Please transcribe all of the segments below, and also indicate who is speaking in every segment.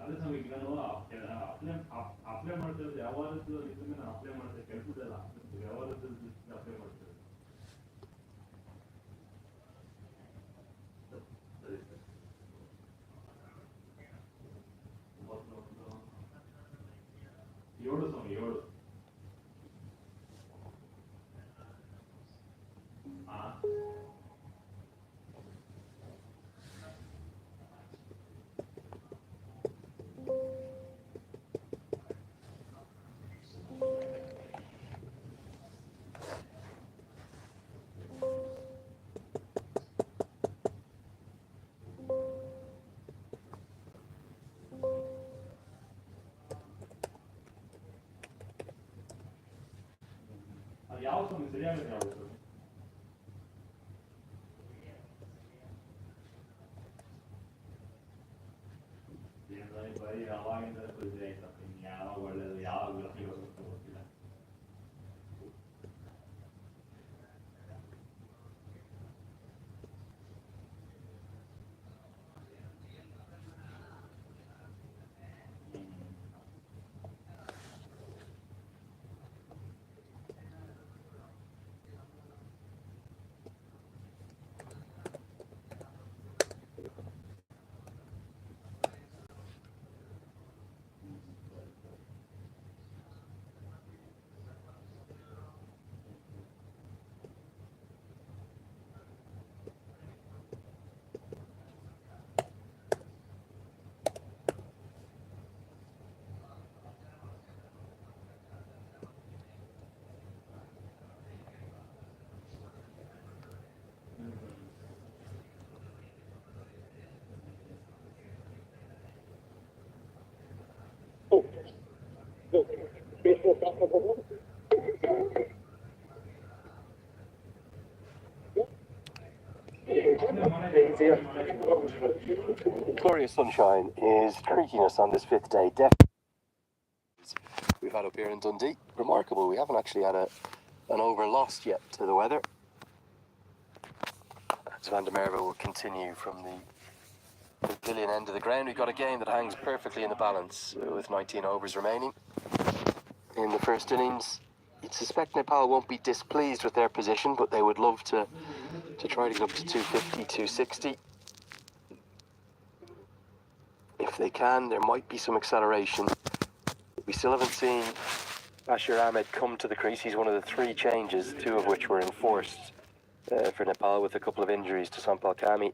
Speaker 1: ಅದೇ ಸಮಯ ಈಗ ನಾನು ಅಪ್ಲೈ ಮಾಡ್ತಿರೋದು ವ್ಯವಹಾರದ ಇದನ್ನ ನಾನು ಅಪ್ಲೈ ಮಾಡಿದೆ ಕೆಲಸದಲ್ಲ ವ್ಯವಹಾರದ ದೃಷ್ಟಿಯಿಂದ ಅಪ್ಲೈ ಮಾಡ್ತಿರೋದು. ಸರಿ ಸರ್. 7 ಸಮಯ 7 ಯಾವ ಸಮಯ ಸರಿಯಾಗುತ್ತೆ ಯಾವುದು ಸರ್? ಬರೀ ಅವಾಗಿಂದ ಆಯ್ತಪ್ಪ ಇನ್ನು ಯಾವಾಗ ಒಳ್ಳೇದು ಯಾವಾಗ ಗೊತ್ತಿಲ್ಲ.
Speaker 2: Glorious sunshine is treating us on this fifth day. Definitely, we've had up here in Dundee. Remarkable. We haven't actually had an over lost yet to the weather. As Van der Merwe will continue from the pavilion end of the ground. We've got a game that hangs perfectly in the balance with 19 overs remaining in the first innings. You'd suspect Nepal won't be displeased with their position, but they would love to try to get up to 250, 260. If they can, there might be some acceleration. We still haven't seen Bashir Ahmed come to the crease. He's one of the 3 changes, 2 of which were enforced for Nepal with a couple of injuries to Sampal Kami.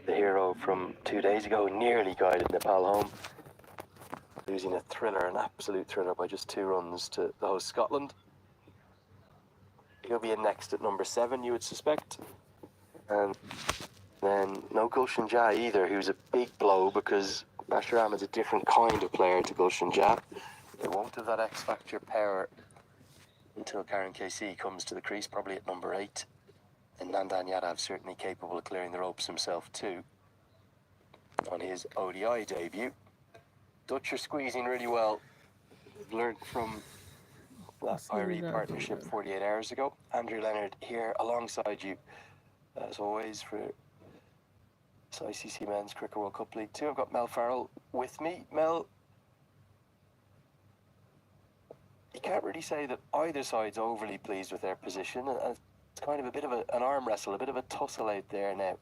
Speaker 2: The hero from 2 days ago nearly guided Nepal home, losing a thriller, an absolute thriller, by just 2 runs to the host Scotland. He'll be in next at number 7, you would suspect. And then no Gulshan Jah either, who's a big blow because Bashir Ahmed's a different kind of player to Gulshan Jah. They won't have that X-Factor power until Karen KC comes to the crease, probably at number 8. And Nandan Yadav certainly capable of clearing the ropes himself too on his ODI debut. Dutch are squeezing really well. They've learned from that IRE partnership 48 hours ago. Andrew Leonard here alongside you, as always, for this ICC Men's Cricket World Cup League 2. I've got Mel Farrell with me. Mel, you can't really say that either side's overly pleased with their position. It's kind of a bit of an arm wrestle, a bit of a tussle out there now.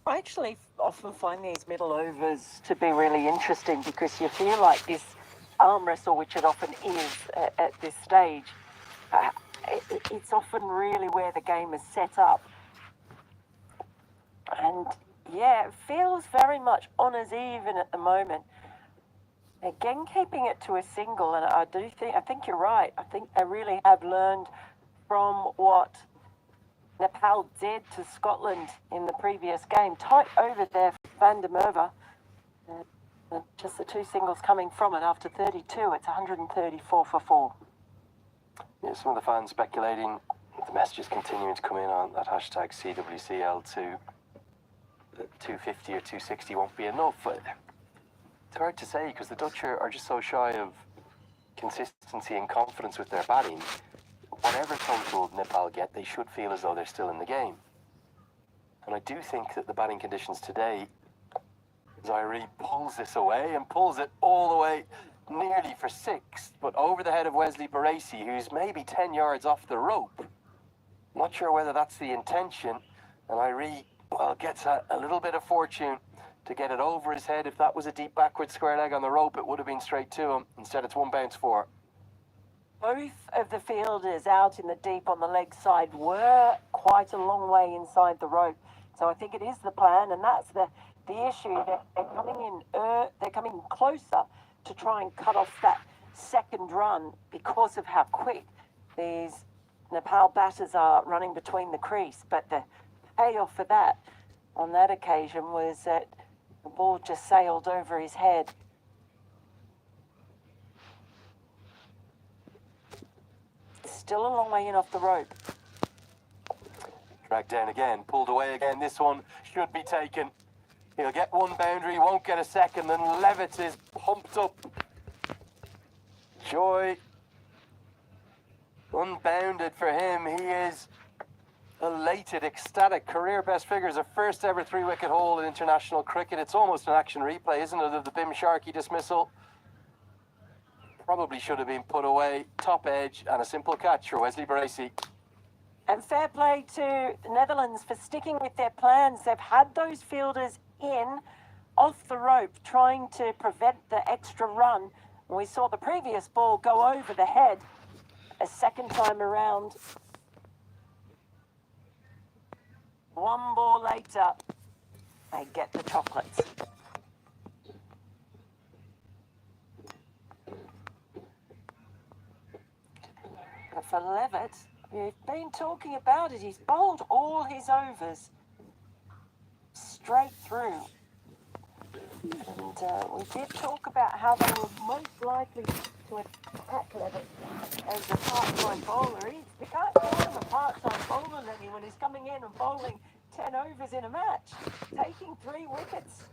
Speaker 3: I actually often find these middle overs to be really interesting because you feel like this arm wrestle, which it often is at this stage, it's often really where the game is set up. And yeah, it feels very much on as even at the moment. Again, keeping it to a single, and I think you're right. I think they really have learned from what Nepal did to Scotland in the previous game. Tight over there for Van der Merwe. Just the 2 singles coming from it after 32. It's 134 for 4.
Speaker 2: Yeah, some of the fans speculating, the messages continuing to come in on that hashtag CWCL2. That 250 or 260 won't be enough. It's hard to say because the Dutch are just so shy of consistency and confidence with their batting. Whatever total Nepal get, they should feel as though they're still in the game. And I do think that the batting conditions today Zaire pulls this away and pulls it all the way nearly for 6, but over the head of Wesley Baracey, who's maybe 10 yards off the rope. Not sure whether that's the intention, and Irie, well, gets a little bit of fortune to get it over his head. If that was a deep backward square leg on the rope, it would have been straight to him. Instead, it's 1 bounce 4.
Speaker 3: Both of the fielders out in the deep on the leg side were quite a long way inside the rope. So I think it is the plan, and that's the issue. They're coming in, they're coming closer to try and cut off that second run because of how quick these Nepal batters are running between the crease. But the payoff for that on that occasion was that the ball just sailed over his head. Still a long way in off the rope.
Speaker 2: Dragged down again, pulled away again. This one should be taken. He'll get 1 boundary, won't get a second, and Levitt is pumped up. Joy unbounded for him. He is elated, ecstatic. Career best figures, a first ever 3-wicket haul in international cricket. It's almost an action replay, isn't it, of the Bim Sharkey dismissal? Probably should have been put away. Top edge and a simple catch for Wesley Baracey.
Speaker 3: And fair play to the Netherlands for sticking with their plans. They've had those fielders in, off the rope, trying to prevent the extra run. And we saw the previous ball go over the head a second time around. 1 ball later, they get the chocolates. But for Levitt, we've been talking about it. He's bowled all his overs straight through. And we did talk about how they were most likely to attack Levitt as a part-time bowler. You can't call him a part-time bowler, Lenny, when he's coming in and bowling 10 overs in a match, taking 3 wickets.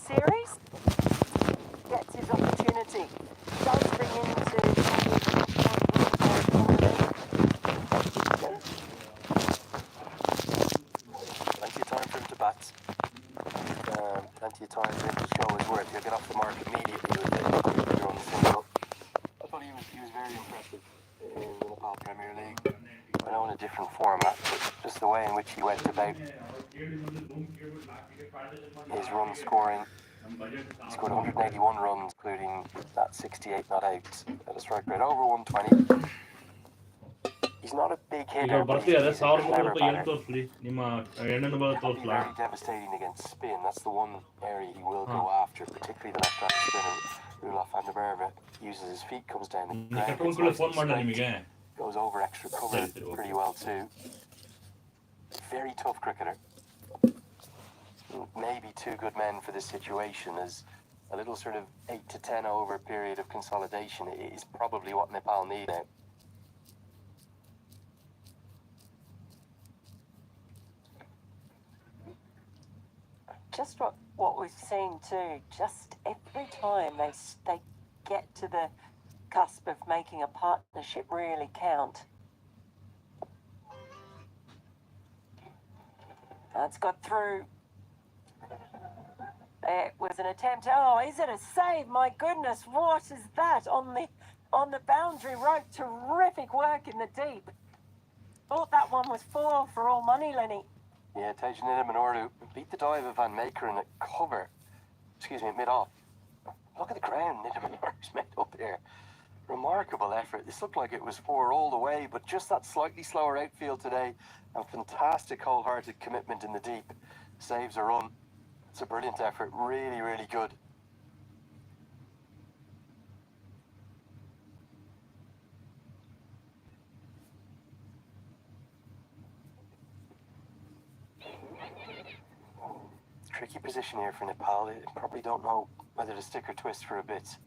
Speaker 3: Series gets his opportunity, does bring into
Speaker 2: plenty of time for him to bat, plenty of time for him to show his worth. He'll get off the mark immediately with the run single. I thought he was very impressive in the Nepal Premier League. I know in a different format, but just the way in which he went about his run scoring. He scored 181 runs, including that 68 not out at a strike rate over 120. He's not a big hitter, but he's a clever batter. He'll be very devastating against spin. That's the one area he will go after, particularly the left-hand spinner. Roelof van der Merwe uses his feet, comes down the ground, goes over extra cover pretty well too. Very tough cricketer. Maybe 2 good men for this situation, as a little sort of 8 to 10 over period of consolidation is probably what Nepal need now.
Speaker 3: Just what we've seen too, just every time they get to the cusp of making a partnership really count. That's got through. It was an attempt. Oh, is it a save? My goodness, what is that on the boundary rope? Terrific work in the deep. Thought that one was 4 for all money, Lenny.
Speaker 2: Yeah, Tajanina Minoru beat the dive of Van Meekeren at cover. Excuse me, at mid-off. Look at the ground Nida Minoru's made up here. Remarkable effort. This looked like it was 4 all the way, but just that slightly slower outfield today and fantastic wholehearted commitment in the deep saves a run. It's a brilliant effort. Really, really good. Tricky position here for Nepal. They probably don't know whether to stick or twist for a bit.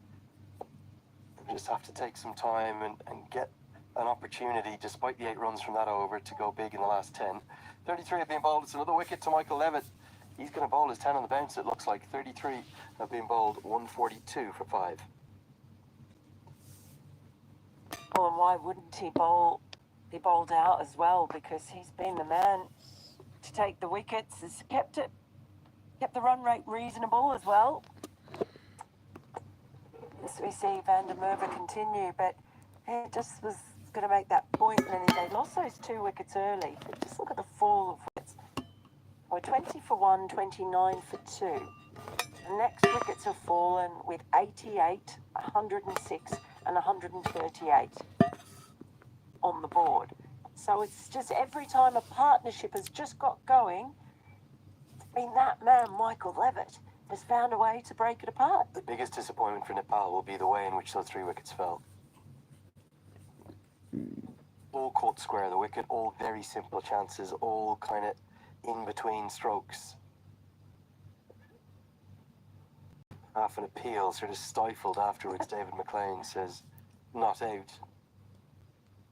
Speaker 2: They just have to take some time and get an opportunity, despite the 8 runs from that over, to go big in the last 10. 33 have been bowled. It's another wicket to Michael Levitt. He's going to bowl his 10 on the bounce, it looks like. 33 have been bowled, 142 for 5.
Speaker 3: Well, and why wouldn't he bowl? He bowled out as well, because he's been the man to take the wickets. Has kept the run rate reasonable as well. As we see Van der Merwe continue, but he just was going to make that point, and then they lost those 2 wickets early. But just look at the fall of wickets. We're 20 for 1, 29 for 2. The next wickets have fallen with 88, 106 and 138 on the board. So it's just every time a partnership has just got going, it's been that man, Michael Levitt, has found a way to break it apart.
Speaker 2: The biggest disappointment for Nepal will be the way in which those 3 wickets fell. All caught square of the wicket, all very simple chances, all kind of in between strokes. Half an appeal, sort of stifled afterwards. David McLean says, not out.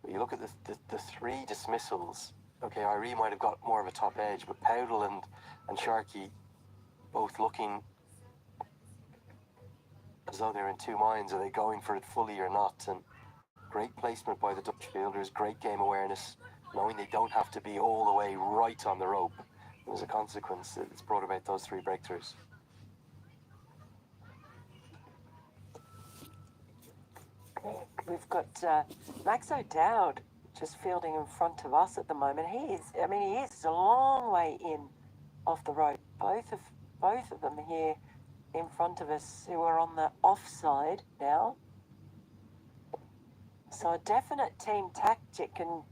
Speaker 2: But you look at the 3 dismissals. Okay, Irie might have got more of a top edge, but Powdell and Sharkey both looking as though they're in 2 minds. Are they going for it fully or not? And great placement by the Dutch fielders, great game awareness, knowing they don't have to be all the way right on the rope. And as a consequence, it's brought about those 3 breakthroughs.
Speaker 3: We've got Max O'Dowd just fielding in front of us at the moment. He is a long way in off the rope. Both of them here in front of us who are on the offside now. So a definite team tactic, and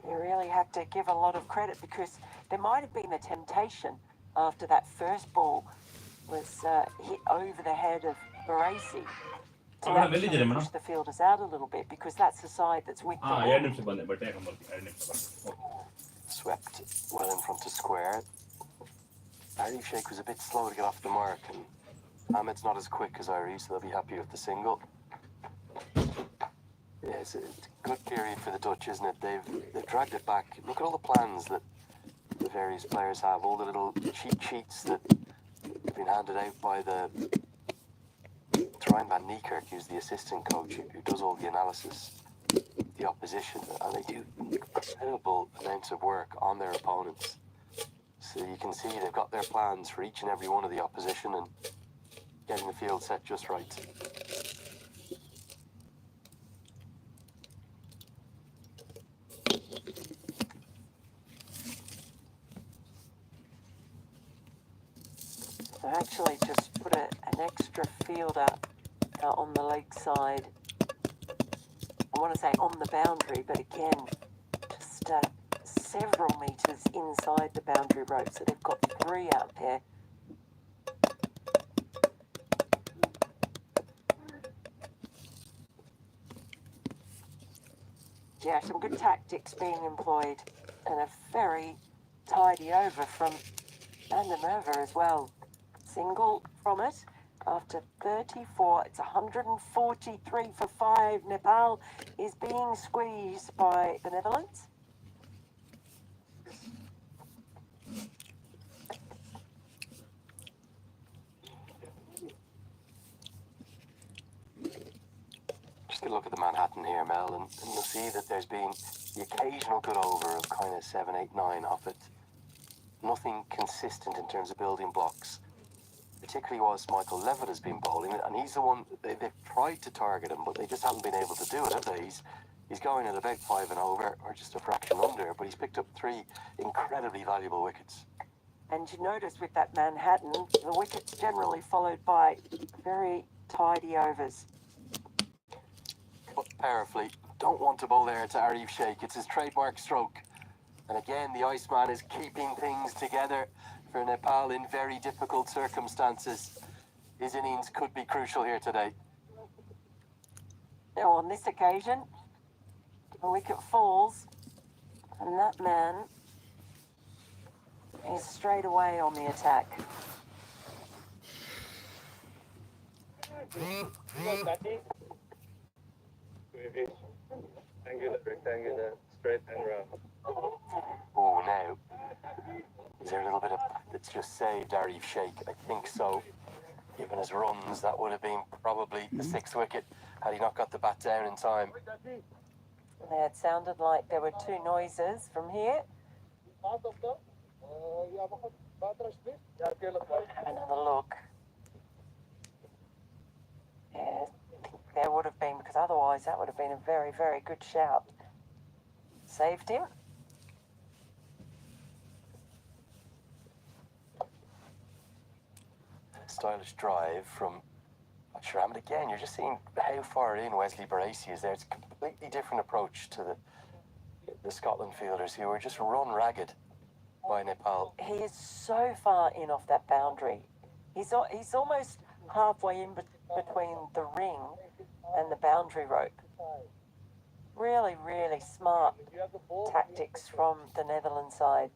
Speaker 3: you really have to give a lot of credit, because there might have been the temptation after that first ball was hit over the head of Barasi to actually push the fielders out a little bit, because that's the side that's with the ball.
Speaker 2: Swept well in front of square. Arif Sheikh was a bit slow to get off the mark, and Ahmed's not as quick as Arif, so they'll be happy with the single. Yeah, it's a good period for the Dutch, isn't it? They've dragged it back. Look at all the plans that the various players have, all the little cheat sheets that have been handed out by the Ryan van Niekerk, who's the assistant coach, who does all the analysis of the opposition, and they do incredible amounts of work on their opponents. So you can see they've got their plans for each and every one of the opposition and getting the field set just right.
Speaker 3: I actually just put an extra fielder on the leg side. I want to say on the boundary, but again, just several metres inside the boundary rope. So they've got 3 out there. Yeah, some good tactics being employed, and a very tidy over from Van der Merwe as well. Single from it after 34. It's 143 for 5. Nepal is being squeezed by the Netherlands.
Speaker 2: Just get a look at the Manhattan here, Mel, and you'll see that there's been the occasional good over of kind of 7, 8, 9 off it. Nothing consistent in terms of building blocks, particularly whilst Michael Levitt has been bowling, and he's the one, they've tried to target him, but they just haven't been able to do it, have they? He's going at about 5 and over, or just a fraction under, but he's picked up 3 incredibly valuable wickets.
Speaker 3: And you notice with that Manhattan, the wickets generally followed by very tidy overs.
Speaker 2: But powerfully, don't want to bowl there to Arif Sheikh. It's his trademark stroke. And again, the Iceman is keeping things together for Nepal in very difficult circumstances. His innings could be crucial here today.
Speaker 3: Now on this occasion, a wicket falls, and that man is straight away on the attack.
Speaker 2: it's just saved Arif Sheikh. I think so. Given his runs, that would have been probably the 6th wicket had he not got the bat down in time.
Speaker 3: Yeah, it sounded like there were two noises from here. Have another look. Yeah, there would have been, because otherwise that would have been a very, very good shout. Saved him.
Speaker 2: Stylish drive from Shram. And again, you're just seeing how far in Wesley Baracey is there. It's a completely different approach to the Scotland fielders who were just run ragged by Nepal.
Speaker 3: He is so far in off that boundary. He's almost halfway in between the ring and the boundary rope. Really, really smart tactics from the Netherlands side.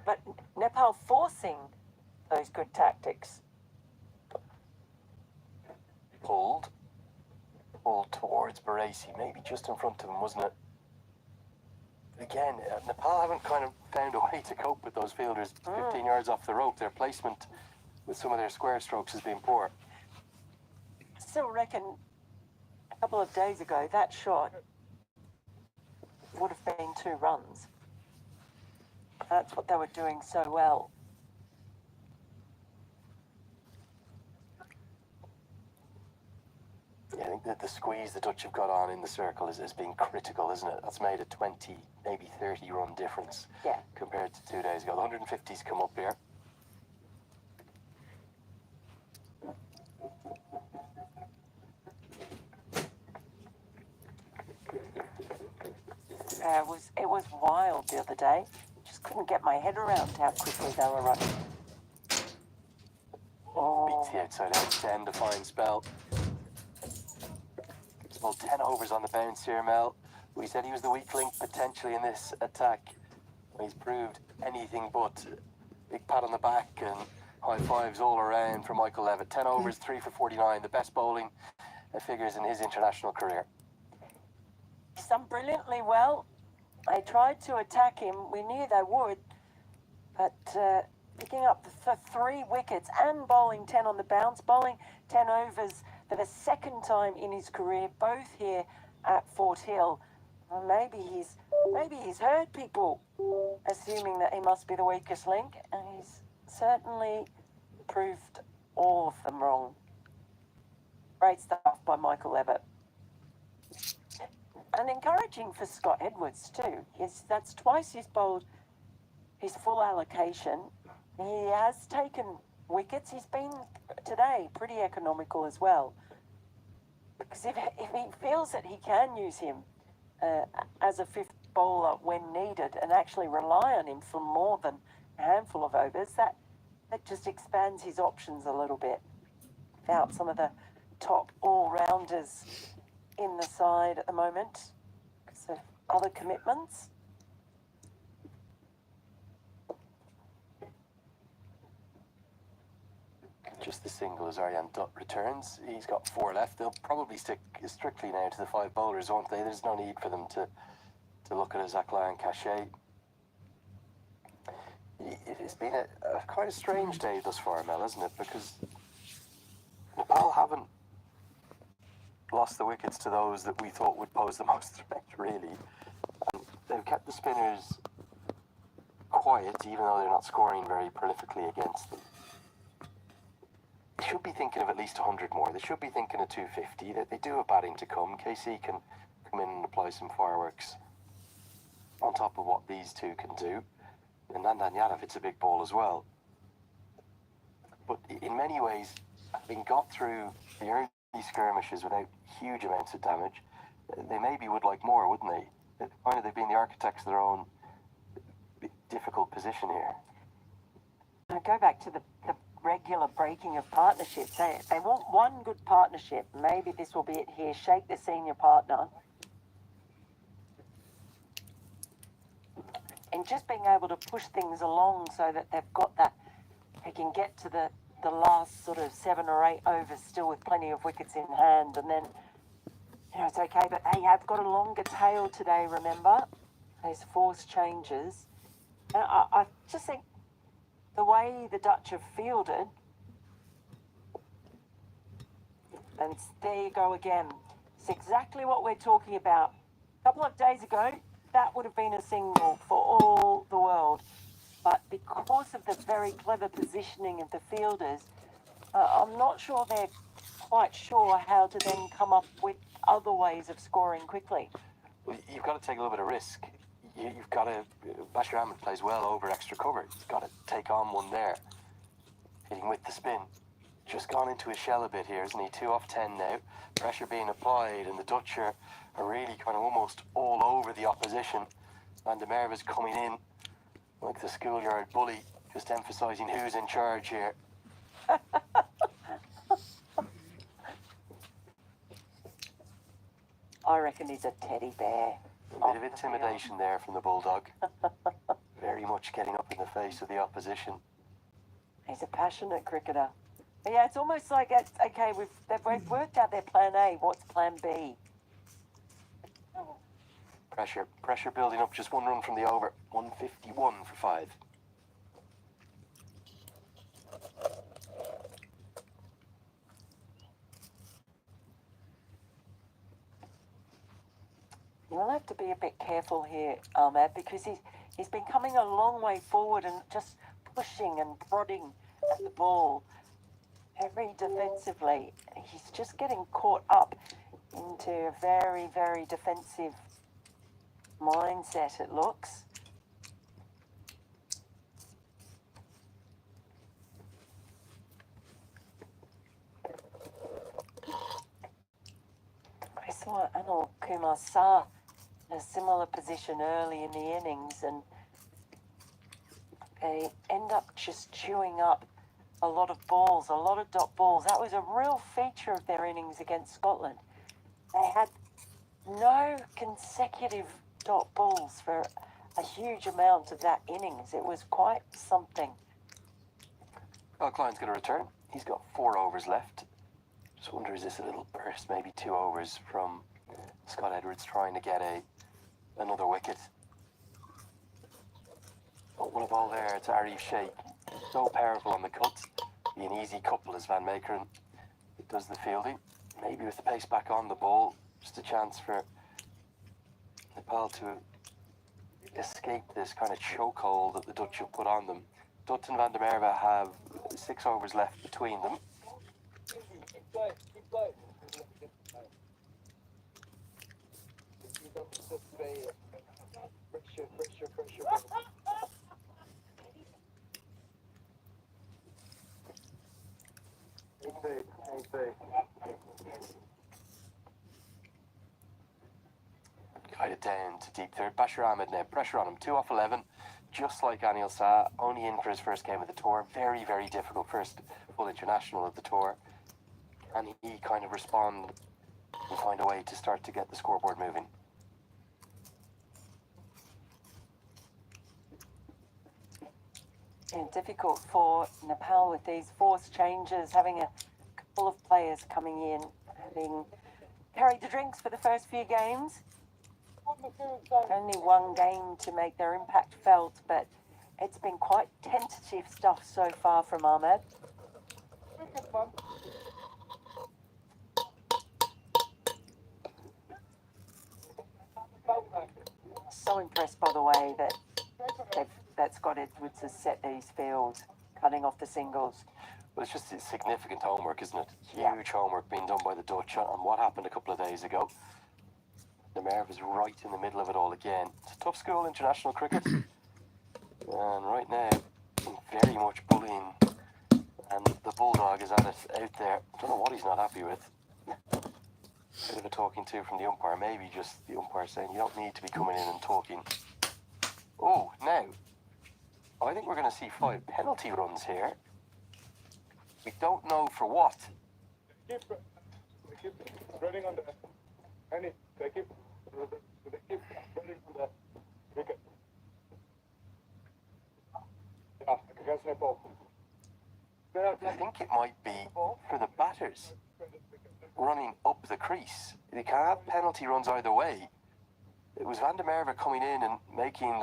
Speaker 3: But Nepal forcing those good tactics.
Speaker 2: Pulled towards Baracey, maybe just in front of him, wasn't it? Again, Nepal haven't kind of found a way to cope with those fielders 15 yards off the rope. Their placement with some of their square strokes has been poor.
Speaker 3: Still reckon a couple of days ago that shot would have been 2 runs. That's what they were doing so well.
Speaker 2: Yeah, I think that the squeeze the Dutch have got on in the circle has been critical, isn't it? That's made a 20, maybe 30 run difference compared to 2 days ago. The 150s come up here.
Speaker 3: It was wild the other day. Just couldn't get my head around how quickly they were running.
Speaker 2: Beats the outside edge to end a fine spell. It's about 10 overs on the bounce here, Mel. We said he was the weak link potentially in this attack. He's proved anything but. Big pat on the back and high fives all around for Michael Levitt. 10 overs, 3 for 49. The best bowling figures in his international career.
Speaker 3: He's done brilliantly well. They tried to attack him. We knew they would. But picking up the 3 wickets and bowling 10 on the bounce, bowling 10 overs for the 2nd time in his career, both here at Fort Hill. Well, maybe he's heard people assuming that he must be the weakest link, and he's certainly proved all of them wrong. Great stuff by Michael Levitt. And encouraging for Scott Edwards too. That's twice he's bowled his full allocation. He has taken wickets. He's been today pretty economical as well. Because if he feels that he can use him as a 5th bowler when needed and actually rely on him for more than a handful of overs, that just expands his options a little bit. Without some of the top all-rounders in the side at the moment because of other commitments.
Speaker 2: Just the single as Ariane Dutt returns. He's got 4 left. They'll probably stick strictly now to the 5 bowlers, won't they? There's no need for them to look at a Zachary and Cachet. It's been a quite a strange day thus far, Mel, hasn't it? Because Nepal haven't lost the wickets to those that we thought would pose the most threat, really. And they've kept the spinners quiet, even though they're not scoring very prolifically against them. They should be thinking of at least 100 more. They should be thinking of 250. They do have batting to come. KC can come in and apply some fireworks on top of what these two can do. And Nandan Yadav, it's a big ball as well. But in many ways, having got through the early skirmishes without huge amounts of damage, they maybe would like more, wouldn't they? They've been the architects of their own difficult position here.
Speaker 3: I go back to the regular breaking of partnerships. They want one good partnership. Maybe this will be it here. Shake the senior partner. And just being able to push things along so that they've got that, they can get to the last sort of 7 or 8 overs still with plenty of wickets in hand, and then, it's okay, but they have got a longer tail today, remember? Those forced changes. And I just think the way the Dutch have fielded, and there you go again. It's exactly what we're talking about. A couple of days ago, that would have been a single for all the world. But because of the very clever positioning of the fielders, I'm not sure they're quite sure how to then come up with other ways of scoring quickly.
Speaker 2: Well, you've got to take a little bit of risk. You've got to. Bashir Ahmed plays well over extra cover. He's got to take on one there. Hitting with the spin. Just gone into his shell a bit here, isn't he? 2 off 10 now. Pressure being applied, and the Dutch are really kind of almost all over the opposition. Van der Merwe's coming in like the schoolyard bully, just emphasising who's in charge here.
Speaker 3: I reckon he's a teddy bear.
Speaker 2: A bit of intimidation there from the Bulldog. Very much getting up in the face of the opposition.
Speaker 3: He's a passionate cricketer. But yeah, it's almost like, okay, they've worked out their plan A. What's plan B?
Speaker 2: Pressure building up, just one run from the over. 151 for 5.
Speaker 3: You'll have to be a bit careful here, Ahmed, because he's been coming a long way forward and just pushing and prodding at the ball very defensively. He's just getting caught up into a very, very defensive mindset, it looks. I saw Anil Kumar Shah in a similar position early in the innings, and they end up just chewing up a lot of balls, a lot of dot balls. That was a real feature of their innings against Scotland. They had no consecutive dot balls for a huge amount of that innings. It was quite something.
Speaker 2: Well, Klein's going to return. He's got 4 overs left. Just wonder, is this a little burst, maybe 2 overs from Scott Edwards trying to get another wicket. Don't want a ball there to Arif Sheikh. So powerful on the cuts. Be an easy couple as Van Meekeren does the fielding. Maybe with the pace back on the ball, just a chance for Nepal to escape this kind of chokehold that the Dutch have put on them. Dutt and Van der Merwe have 6 overs left between them. Guided down to deep third. Bashir Ahmed now, pressure on him. 2 off 11. Just like Anil Shah, only in for his first game of the tour. Very, very difficult first full international of the tour. And he kind of respond and find a way to start to get the scoreboard moving.
Speaker 3: And difficult for Nepal with these forced changes, having a couple of players coming in, having carried the drinks for the first few games. Only one game to make their impact felt, but it's been quite tentative stuff so far from Ahmed. So impressed by the way that Scott Edwards has set these fields, cutting off the singles.
Speaker 2: Well, it's just significant homework, isn't it?
Speaker 3: Yeah.
Speaker 2: Huge homework being done by the Dutch on what happened a couple of days ago. The Merv is right in the middle of it all again. It's a tough school, international cricket. And right now, very much bullying. And the Bulldog is at it out there. Don't know what he's not happy with. Bit of a talking to from the umpire. Maybe just the umpire saying, you don't need to be coming in and talking. Oh, now, I think we're going to see 5 penalty runs here. We don't know for what.
Speaker 4: They keep running on the any. They keep running on the wicket. Yeah, against Nepal.
Speaker 2: I think it might be for the batters running up the crease. They can have penalty runs either way. It was Van der Merwe coming in and making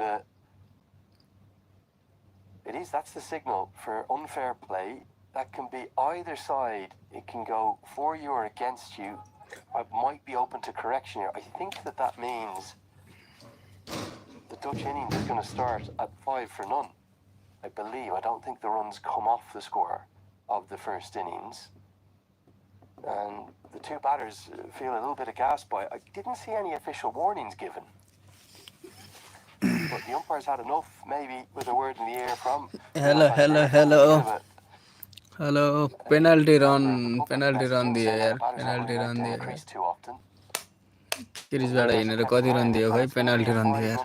Speaker 2: It is. That's the signal for unfair play. That can be either side. It can go for you or against you. I might be open to correction here. I think that means the Dutch innings is going to start at 5 for none. I believe. I don't think the runs come off the score of the first innings. And the two batters feel a little bit aghast by it. I didn't see any official warnings given. But the umpires had enough, maybe, with a word in the air from...
Speaker 5: hello penalty run दियो यार penalty run दियो क्रिजबाट हिँडेर कति run दियो खै penalty run दियो यार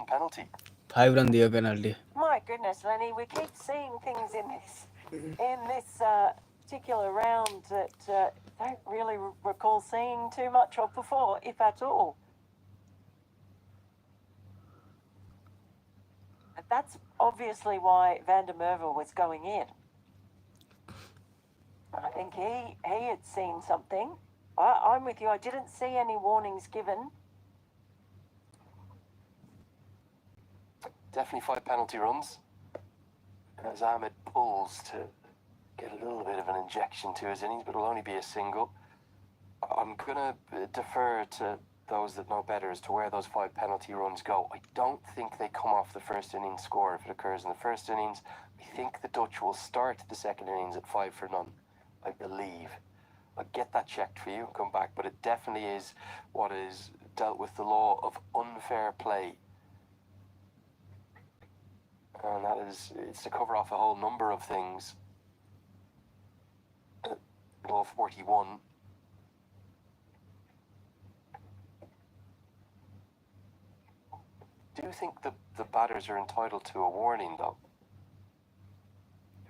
Speaker 5: 5 run दियो penalty
Speaker 3: My goodness, Lenny, we keep seeing things in this particular round that don't really recall seeing too much of before, if at all. And that's obviously why Van der Merwe was going in. I think he had seen something. I'm with you. I didn't see any warnings given.
Speaker 2: Definitely 5 penalty runs. As Ahmed pulls to get a little bit of an injection to his innings, but it'll only be a single. I'm going to defer to those that know better as to where those 5 penalty runs go. I don't think they come off the first innings score if it occurs in the first innings. I think the Dutch will start the second innings at 5 for none, I believe. I'll get that checked for you and come back, but it definitely is what is dealt with the law of unfair play. And that is, it's to cover off a whole number of things. Law 41. Do you think the batters are entitled to a warning, though?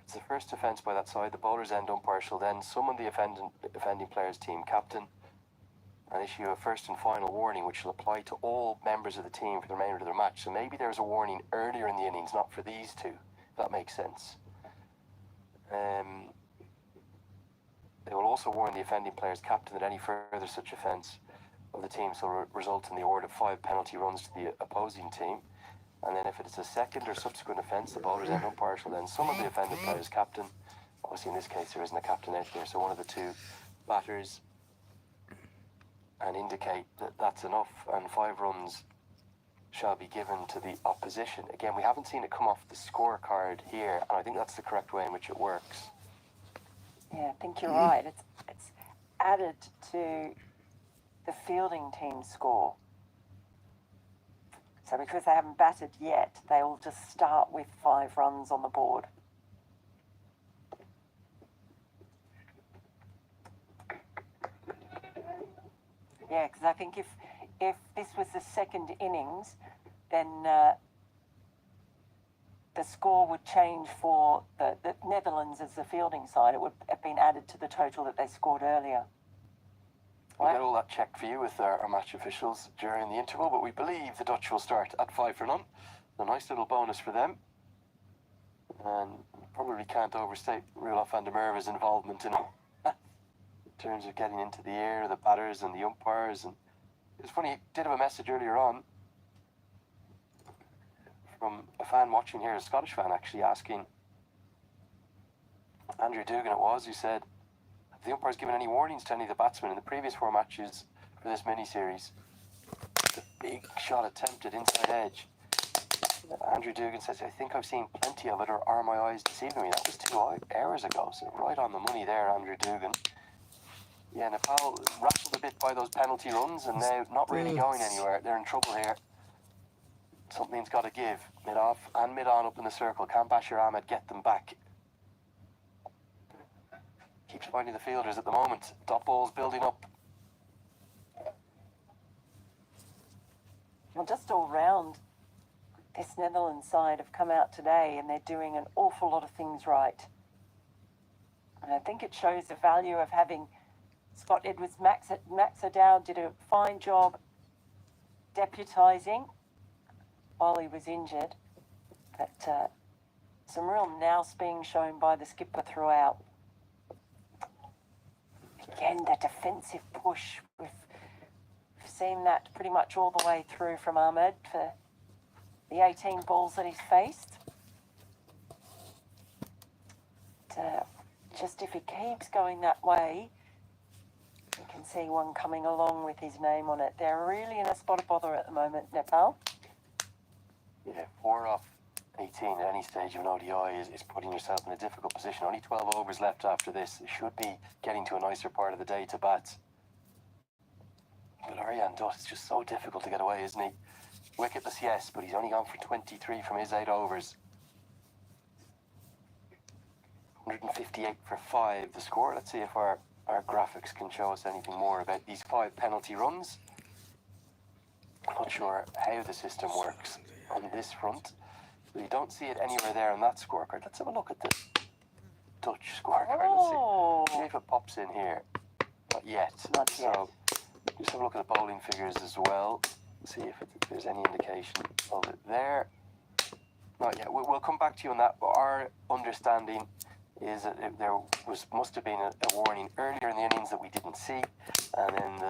Speaker 2: It's the first offence by that side. The bowler's end umpire shall then summon the offending player's team captain and issue a first and final warning, which will apply to all members of the team for the remainder of their match. So maybe there's a warning earlier in the innings, not for these two, if that makes sense. They will also warn the offending player's captain that any further such offence of the team shall result in the award of 5 penalty runs to the opposing team. And then if it is a second or subsequent offence, the bowler's end umpire shall then summon the offended player's captain. Obviously in this case there isn't a captain out there, so one of the two batters, and indicate that that's enough, and 5 runs shall be given to the opposition. Again, we haven't seen it come off the scorecard here, and I think that's the correct way in which it works.
Speaker 3: Yeah, I think you're right. It's added to the fielding team score. So because they haven't batted yet, they will just start with 5 runs on the board. Yeah, because I think if this was the second innings, then the score would change for the Netherlands as the fielding side. It would have been added to the total that they scored earlier.
Speaker 2: We'll get all that checked for you with our match officials during the interval, but we believe the Dutch will start at 5 for none. A nice little bonus for them. And probably can't overstate Roelof van der Merwe's involvement in it. In terms of getting into the air, the batters and the umpires. And it was funny, he did have a message earlier on from a fan watching here, a Scottish fan actually, asking Andrew Dugan it was, who said, have the umpires given any warnings to any of the batsmen in the previous 4 matches for this mini-series? The big shot attempted inside edge. Andrew Dugan says, I think I've seen plenty of it, or are my eyes deceiving me? That was 2 hours ago, so right on the money there, Andrew Dugan. Yeah, Nepal rattled a bit by those penalty runs, and now not really going anywhere. They're in trouble here. Something's got to give. Mid-off and mid-on up in the circle. Can Bashir Ahmed get them back? Keeps finding the fielders at the moment. Dot balls building up.
Speaker 3: Well, just all round, this Netherlands side have come out today and they're doing an awful lot of things right. And I think it shows the value of having Scott Edwards. Max O'Dowd did a fine job deputising while he was injured. But some real nous being shown by the skipper throughout. Again, the defensive push. We've seen that pretty much all the way through from Ahmed for the 18 balls that he's faced. Just if he keeps going that way, you can see one coming along with his name on it. They're really in a spot of bother at the moment, Nepal.
Speaker 2: Yeah, 4 off 18 at any stage of an ODI is putting yourself in a difficult position. Only 12 overs left after this. It should be getting to a nicer part of the day to bat. But Ariane Dutt is just so difficult to get away, isn't he? Wicketless, yes, but he's only gone for 23 from his 8 overs. 158 for 5, the score. Let's see if our graphics can show us anything more about these 5 penalty runs. I'm not sure how the system works on this front. You don't see it anywhere there on that scorecard. Let's have a look at the Dutch scorecard.
Speaker 3: Oh.
Speaker 2: Let's see if it pops in here. Not yet.
Speaker 3: Not yet.
Speaker 2: So just have a look at the bowling figures as well. See if there's any indication of it there. Not yet. We'll come back to you on that. But our understanding is that there must have been a warning earlier in the innings that we didn't see, and then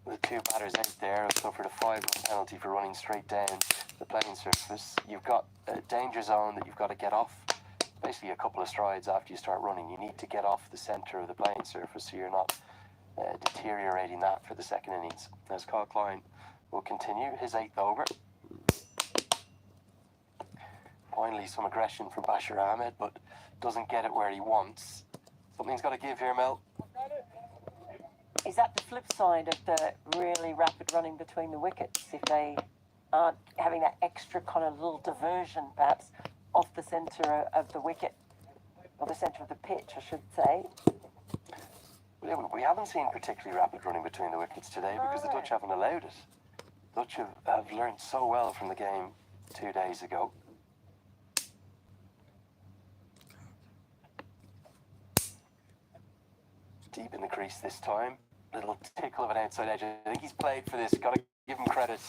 Speaker 2: the 2 batters out there have suffered a 5-run penalty for running straight down the playing surface. You've got a danger zone that you've got to get off. Basically, a couple of strides after you start running, you need to get off the centre of the playing surface so you're not deteriorating that for the second innings. As Kyle Klein will continue his 8th over. Finally, some aggression from Bashir Ahmed, but doesn't get it where he wants. Something's got to give here, Mel.
Speaker 3: Is that the flip side of the really rapid running between the wickets? If they aren't having that extra kind of little diversion, perhaps, off the centre of the wicket, or the centre of the pitch, I should say.
Speaker 2: We haven't seen particularly rapid running between the wickets today because the Dutch haven't allowed it. The Dutch have learned so well from the game 2 days ago. Deep in the crease this time. Little tickle of an outside edge. I think he's played for this. Got to give him credit.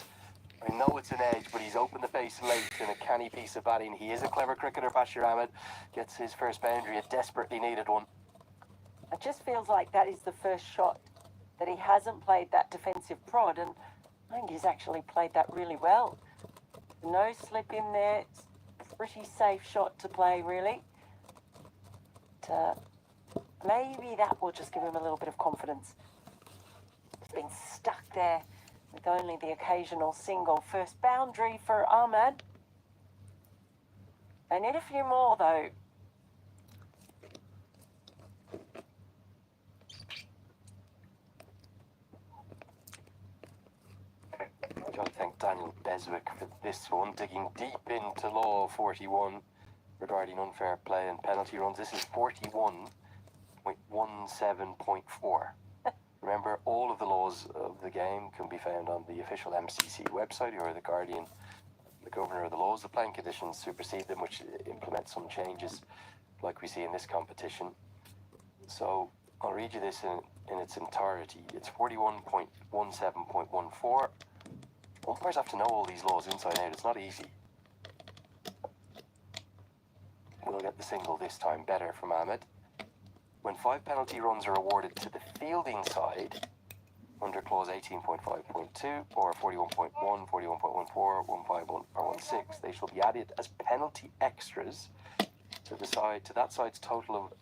Speaker 2: I know it's an edge, but he's opened the face late in a canny piece of batting. He is a clever cricketer, Bashir Ahmed. Gets his first boundary, a desperately needed one.
Speaker 3: It just feels like that is the first shot that he hasn't played that defensive prod, and I think he's actually played that really well. No slip in there. It's a pretty safe shot to play, really. But, maybe that will just give him a little bit of confidence. He's been stuck there with only the occasional single. First boundary for Ahmed. They need a few more, though.
Speaker 2: I've got to thank Daniel Beswick for this one, digging deep into Law 41 regarding unfair play and penalty runs. This is 41.17.4. Remember, all of the laws of the game can be found on the official MCC website, or the Guardian, the governor of the laws. The playing conditions supersede them, which implement some changes like we see in this competition. So I'll read you this in its entirety. It's 41.17.14. Umpires have to know all these laws inside out. It's not easy. We'll get the single this time, better from Ahmed. When 5 penalty runs are awarded to the fielding side, under clause 18.5.2 or 41.1, 41.14, 151 or 16, they shall be added as penalty extras to that side's total of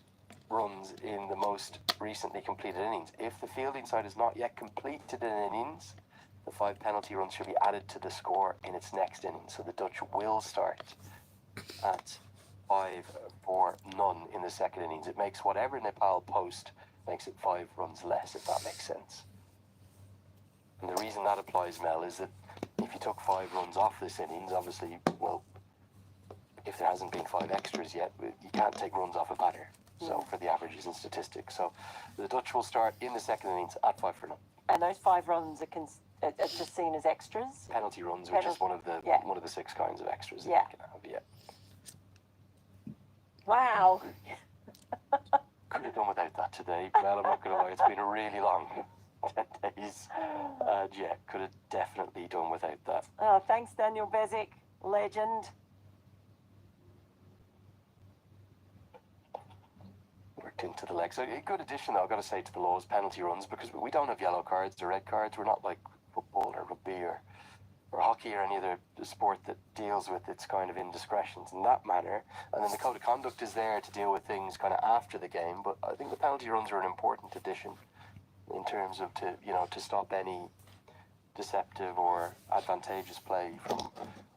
Speaker 2: runs in the most recently completed innings. If the fielding side has not yet completed an innings, the 5 penalty runs should be added to the score in its next innings. So the Dutch will start at 5 for none in the second innings. It makes whatever Nepal post makes it 5 runs less, if that makes sense. And the reason that applies, Mel, is that if you took 5 runs off this innings, obviously, well, if there hasn't been 5 extras yet, you can't take runs off a batter. So for the averages and statistics. So the Dutch will start in the second innings at 5 for none.
Speaker 3: And those 5 runs are just seen as extras?
Speaker 2: Penalty runs, which is one of the 6 kinds of extras that you can have,
Speaker 3: Wow.
Speaker 2: Could have done without that today. Well, I'm not going to lie, it's been a really long 10 days. Could have definitely done without that.
Speaker 3: Oh, thanks, Daniel Bezic. Legend.
Speaker 2: Worked into the legs. So a good addition, though, I've got to say, to the laws, penalty runs, because we don't have yellow cards or red cards. We're not like football or rugby or or hockey or any other sport that deals with its kind of indiscretions in that manner. And then the code of conduct is there to deal with things kind of after the game. But I think the penalty runs are an important addition in terms of to stop any deceptive or advantageous play from,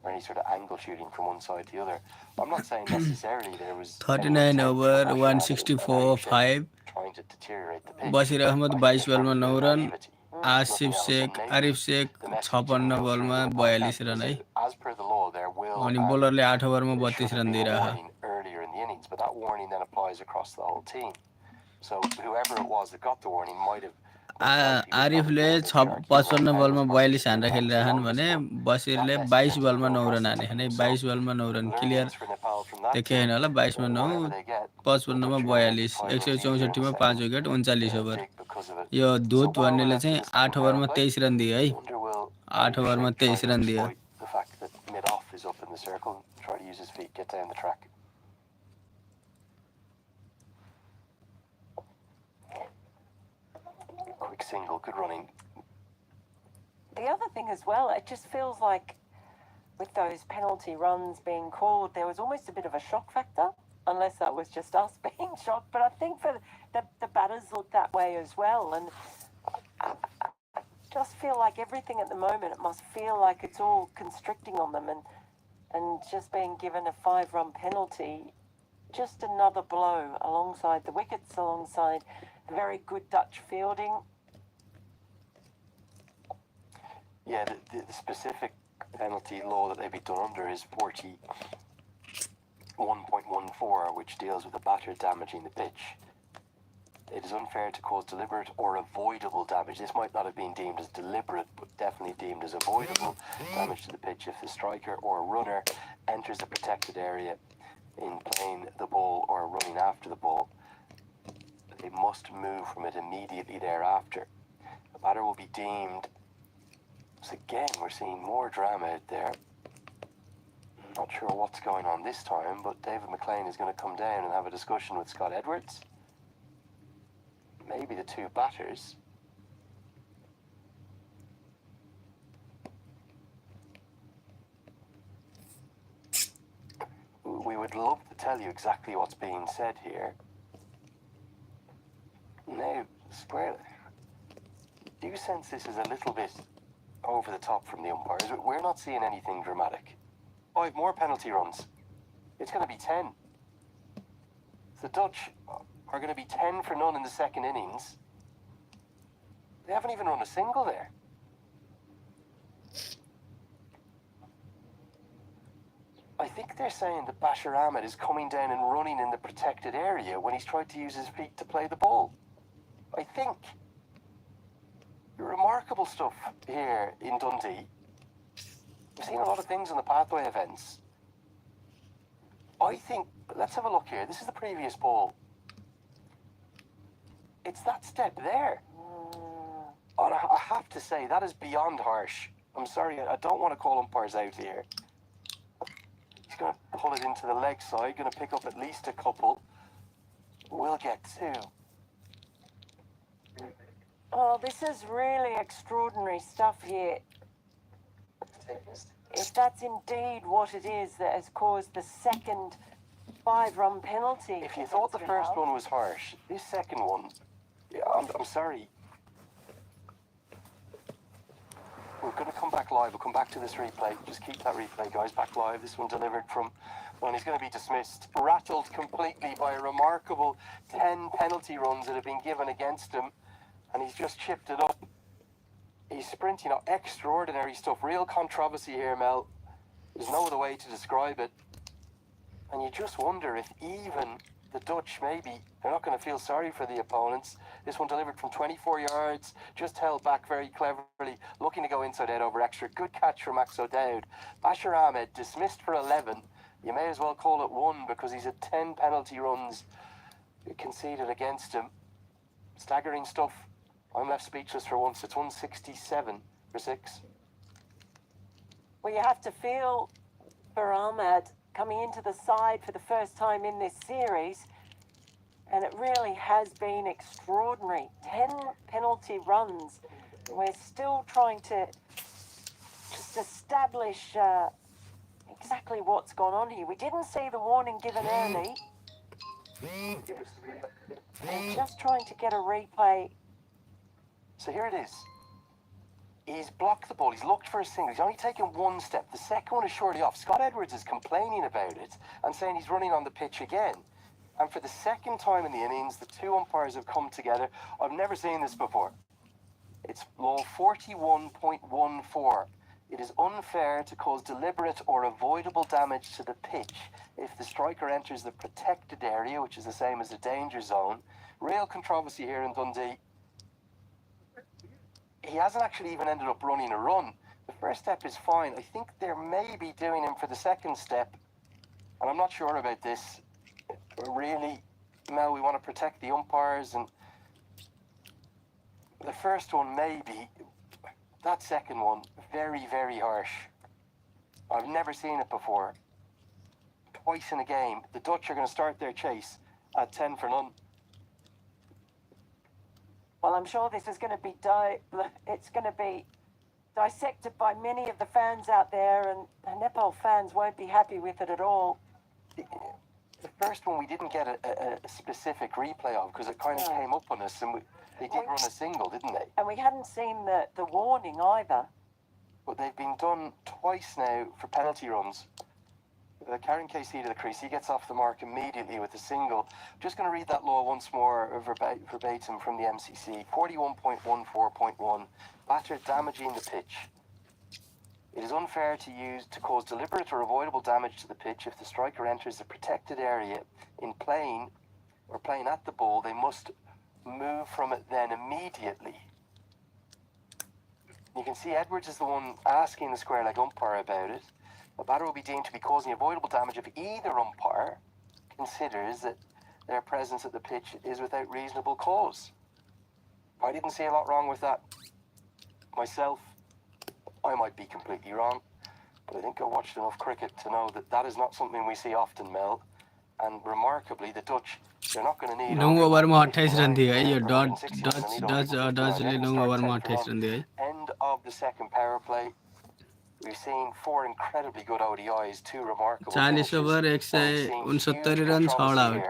Speaker 2: or any sort of angle shooting from one side to the other. I'm not saying necessarily there was any
Speaker 5: 39
Speaker 2: intent
Speaker 5: over
Speaker 2: from Bashir Ahmed in
Speaker 5: 164
Speaker 2: any shape
Speaker 5: 5
Speaker 2: trying to deteriorate the pitch.
Speaker 5: Basir Ahmed
Speaker 2: I think
Speaker 5: 22
Speaker 2: there's
Speaker 5: बलमा
Speaker 2: probably a
Speaker 5: 9
Speaker 2: bit of
Speaker 5: run
Speaker 2: naivety,
Speaker 5: Asif
Speaker 2: nothing else.
Speaker 5: Sheikh
Speaker 2: And maybe
Speaker 5: Arif Sheikh
Speaker 2: the message
Speaker 5: 56
Speaker 2: didn't go
Speaker 5: बलमा
Speaker 2: through in the podcast
Speaker 5: 42 run है
Speaker 2: because as per the law there will
Speaker 5: अनि
Speaker 2: and
Speaker 5: बोलरले 8 ओभरमा
Speaker 2: there
Speaker 5: 32
Speaker 2: should have
Speaker 5: run
Speaker 2: been a
Speaker 5: दिइरह
Speaker 2: warning earlier in the innings, but that warning then applies across the whole team. So whoever it was that got the warning might have most likely been
Speaker 5: आरिफले
Speaker 2: probably given their cue
Speaker 5: 55
Speaker 2: and
Speaker 5: बलमा
Speaker 2: was
Speaker 5: 42 हान्दा
Speaker 2: probably
Speaker 5: खेलिरहन्
Speaker 2: on the
Speaker 5: भने
Speaker 2: spot.
Speaker 5: बसिरले
Speaker 2: That
Speaker 5: 22
Speaker 2: message didn't
Speaker 5: बलमा
Speaker 2: go
Speaker 5: 9
Speaker 2: across
Speaker 5: run
Speaker 2: the
Speaker 5: हाने
Speaker 2: team.
Speaker 5: भने
Speaker 2: So
Speaker 5: 22 बलमा 9 run clear
Speaker 2: learnings for Nepal from that
Speaker 5: देखे हैन
Speaker 2: game,
Speaker 5: होला 22 मा 9
Speaker 2: whatever they get,
Speaker 5: 55 मा
Speaker 2: the Trinidad
Speaker 5: 42
Speaker 2: final review here
Speaker 5: 164
Speaker 2: will
Speaker 5: मा
Speaker 2: say
Speaker 5: 5 wicket 39 over
Speaker 2: big because of it.
Speaker 5: Yo
Speaker 2: So
Speaker 5: धुत
Speaker 2: while we're
Speaker 5: भन्नेले
Speaker 2: left in
Speaker 5: चाहिँ
Speaker 2: the second
Speaker 5: 8 ओभरमा
Speaker 2: power play,
Speaker 5: 23 run दियो है
Speaker 2: I wonder will
Speaker 5: 8 ओभरमा
Speaker 2: Arif Sheikh
Speaker 5: 23
Speaker 2: try to
Speaker 5: run दियो
Speaker 2: exploit the fact that mid-off is up in the circle, try to use his feet, get down the track. Quick single, good running.
Speaker 3: The other thing as well, it just feels like with those penalty runs being called, there was almost a bit of a shock factor, unless that was just us being shocked. But I think for the batters looked that way as well. And I just feel like everything at the moment, it must feel like it's all constricting on them, and just being given a 5-run penalty, just another blow alongside the wickets, alongside the very good Dutch fielding.
Speaker 2: Yeah, the specific penalty law that they'd be done under is 41.14, which deals with a batter damaging the pitch. It is unfair to cause deliberate or avoidable damage. This might not have been deemed as deliberate, but definitely deemed as avoidable damage to the pitch if the striker or runner enters a protected area in playing the ball or running after the ball. They must move from it immediately thereafter. The batter will be deemed. So again, we're seeing more drama out there. Not sure what's going on this time, but David McLean is going to come down and have a discussion with Scott Edwards. Maybe the two batters. We would love to tell you exactly what's being said here. Now, square. Do you sense this is a little bit over the top from the umpires? We're not seeing anything dramatic. 5 more penalty runs. It's going to be 10. The Dutch are going to be 10 for none in the second innings. They haven't even run a single there. I think they're saying that Bashir Ahmed is coming down and running in the protected area when he's tried to use his feet to play the ball. I think. Remarkable stuff here in Dundee. We've seen a lot of things in the pathway events. I think, let's have a look here. This is the previous ball. It's that step there. And I have to say, that is beyond harsh. I'm sorry, I don't want to call umpires out here. He's going to pull it into the leg side, going to pick up at least a couple. We'll get 2.
Speaker 3: Oh, this is really extraordinary stuff here. If that's indeed what it is that has caused the second 5-run penalty.
Speaker 2: If you thought the first one was harsh, this second one, yeah, I'm sorry. We're going to come back live. We'll come back to this replay. Just keep that replay, guys, back live. This one delivered from when he's going to be dismissed. Rattled completely by a remarkable 10 penalty runs that have been given against him. And he's just chipped it up. He's sprinting up. Extraordinary stuff. Real controversy here, Mel. There's no other way to describe it. And you just wonder if even the Dutch, maybe, they're not going to feel sorry for the opponents. This one delivered from 24 yards, just held back very cleverly, looking to go inside out over extra. Good catch from Max O'Dowd. Bashir Ahmed dismissed for 11. You may as well call it 1 because he's had 10 penalty runs conceded against him. Staggering stuff. I'm left speechless for once. It's 167 for 6.
Speaker 3: Well, you have to feel for Ahmed coming into the side for the first time in this series, and it really has been extraordinary. 10 penalty runs. We're still trying to just establish exactly what's gone on here. We didn't see the warning given early. I'm just trying to get a replay.
Speaker 2: So here it is. He's blocked the ball. He's looked for a single. He's only taken one step. The second one is surely off. Scott Edwards is complaining about it and saying he's running on the pitch again. And for the second time in the innings, the two umpires have come together. I've never seen this before. It's law 41.14. It is unfair to cause deliberate or avoidable damage to the pitch if the striker enters the protected area, which is the same as the danger zone. Real controversy here in Dundee. He hasn't actually even ended up running a run. The first step is fine. I think they're maybe doing him for the second step. And I'm not sure about this. Really, Mel, we want to protect the umpires. And the first one, maybe. That second one, very, very harsh. I've never seen it before. Twice in a game. The Dutch are going to start their chase at 10 for none.
Speaker 3: Well, I'm sure this is going to be dissected by many of the fans out there, and the Nepal fans won't be happy with it at all.
Speaker 2: The first one we didn't get a specific replay of because it kind of came up on us, and they did run a single, didn't they?
Speaker 3: And we hadn't seen the warning either.
Speaker 2: But they've been done twice now for penalty runs. Karen KC to the crease, he gets off the mark immediately with a single. Just going to read that law once more verbatim from the MCC. 41.14.1, batter damaging the pitch. It is unfair to cause deliberate or avoidable damage to the pitch if the striker enters the protected area in playing or playing at the ball. They must move from it then immediately. You can see Edwards is the one asking the square leg umpire about it. A batter will be deemed to be causing avoidable damage if either umpire considers that their presence at the pitch is without reasonable cause. I didn't see a lot wrong with that myself. I might be completely wrong, but I think I watched enough cricket to know that that is not something we see often, Mel. And remarkably, the Dutch, they're not going to need...
Speaker 5: 9 ओभरमा 28 run दियो है यो डचले 9 ओभरमा 28 run दियो है
Speaker 2: End of the second power play. We've seen 4 incredibly good ODIs, 2 remarkable
Speaker 5: 40 over 169 run 6 out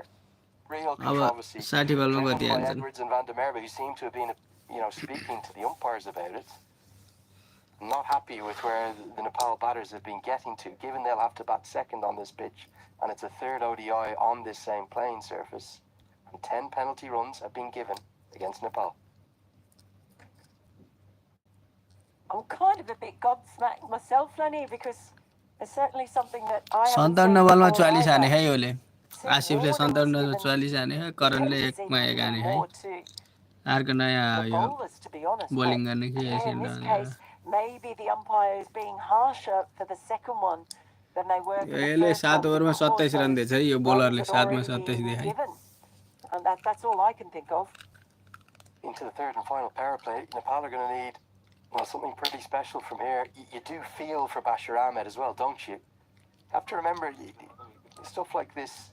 Speaker 2: Real
Speaker 5: अब
Speaker 2: controversy
Speaker 5: 60 बलमा
Speaker 2: driven
Speaker 5: कति
Speaker 2: by
Speaker 5: हान्छन्
Speaker 2: Edwards and Van der Merwe, who seem to have been, speaking to the umpires about it. Not happy with where the Nepal batters have been getting to, given they'll have to bat second on this pitch, and it's a third ODI on this same playing surface. And 10 penalty runs have been given against Nepal.
Speaker 3: I'm kind of a bit gobsmacked myself, Lenny, because it's certainly something that I haven't
Speaker 5: 57
Speaker 3: seen
Speaker 5: बलमा
Speaker 3: before
Speaker 5: 44 हाने है
Speaker 3: either.
Speaker 5: योले आसिफले 57 44 हाने है करणले एकमा एक हाने है अर्को नयाँ
Speaker 3: The
Speaker 5: yo
Speaker 3: bowlers, to be honest.
Speaker 5: bowling गर्ने के
Speaker 3: Yeah, in
Speaker 5: यसले
Speaker 3: this case, maybe the umpire is being harsher for the second one than they were for the
Speaker 5: यसले
Speaker 3: first
Speaker 5: 7
Speaker 3: one.
Speaker 5: ओभरमा
Speaker 3: because
Speaker 5: 27 रन दिएछ है यो
Speaker 3: those
Speaker 5: बोलरले
Speaker 3: had
Speaker 5: 7 मा
Speaker 3: already
Speaker 5: 27 दिए
Speaker 3: been
Speaker 5: है
Speaker 3: given. And that's all I can think of.
Speaker 2: Into the third and final power play, Nepal are going to need, something pretty special from here. You do feel for Bashir Ahmed as well, don't you? You have to remember, stuff like this,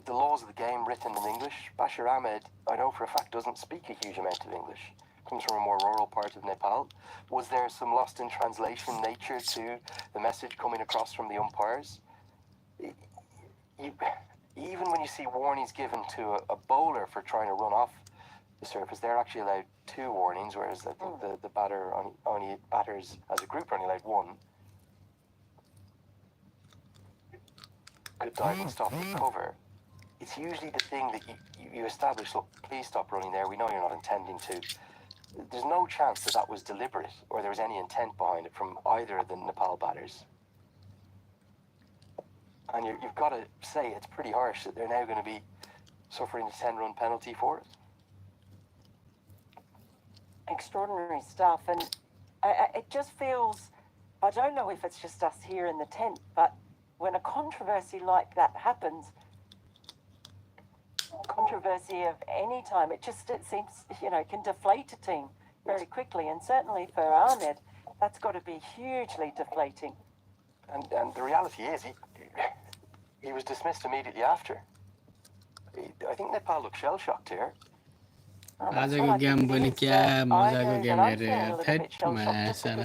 Speaker 2: the laws of the game written in English. Bashir Ahmed, I know for a fact, doesn't speak a huge amount of English. Comes from a more rural part of Nepal. Was there some lost in translation nature to the message coming across from the umpires? Even when you see warnings given to a bowler for trying to run off the surface, they're actually allowed 2 warnings, whereas I think the batters as a group are only allowed 1. Good diving stop and cover. It's usually the thing that you establish, look, please stop running there, we know you're not intending to. There's no chance that was deliberate or there was any intent behind it from either of the Nepal batters. And you've got to say it's pretty harsh that they're now going to be suffering a 10-run penalty for it.
Speaker 3: Extraordinary stuff, and it just feels, I don't know if it's just us here in the tent, but when a controversy like that happens, controversy of any time, it seems, can deflate a team very quickly, and certainly for Ahmed, that's got to be hugely deflating.
Speaker 2: And the reality is, he was dismissed immediately after. I think Nepal looked shell-shocked here.
Speaker 5: आजको game पनि क्या मजाको game हेरेर that masala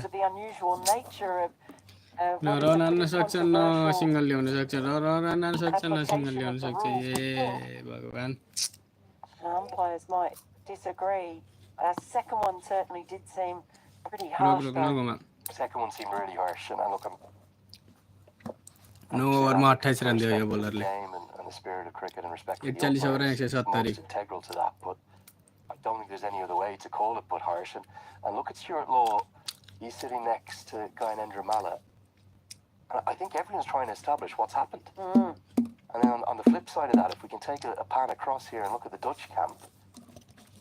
Speaker 5: न run हान्न सक्छ न single ल्याउन सक्छ न रन हान्न सक्छ न सिङ्गल ल्याउन सक्छ ए भगवान
Speaker 3: Umpires might disagree. That second one certainly did seem pretty
Speaker 2: No,
Speaker 3: harsh.
Speaker 2: no, second one seemed really harsh, and look,
Speaker 5: No ओभरमा 28 रन दियो यो बोलरले
Speaker 2: game and the spirit of cricket and respect for the
Speaker 5: 41 over
Speaker 2: umpires is
Speaker 5: 170
Speaker 2: most integral to that, but I don't think there's any other way to call it but harsh. And look at Stuart Law, he's sitting next to Guy Nendramala. I think everyone's trying to establish what's happened. And then on the flip side of that, if we can take a pan across here and look at the Dutch camp,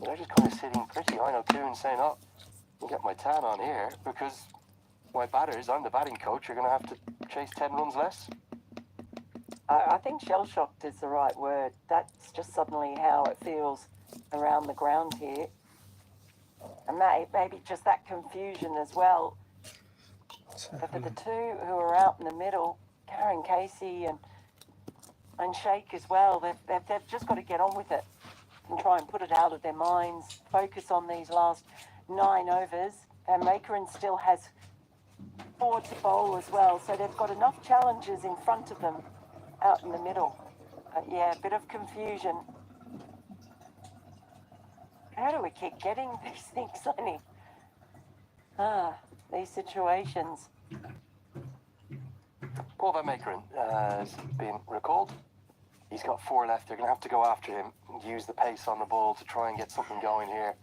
Speaker 2: they're just kind of sitting pretty. I know Kuhn's saying, oh, I'll get my tan on here because my batters, I'm the batting coach, you're going to have to chase 10 runs less.
Speaker 3: I think shell-shocked is the right word. That's just suddenly how it feels around the ground here. And maybe just that confusion as well. But for the two who are out in the middle, Karen Casey and Sheikh as well, they've just got to get on with it and try and put it out of their minds, focus on these last 9 overs. And Makerin still has 4 to bowl as well, so they've got enough challenges in front of them out in the middle. Yeah, a bit of confusion. How do we keep getting these things, Lenny? These situations.
Speaker 2: Paul Van Meekeren has been recalled. He's got 4 left. They're going to have to go after him and use the pace on the ball to try and get something going here.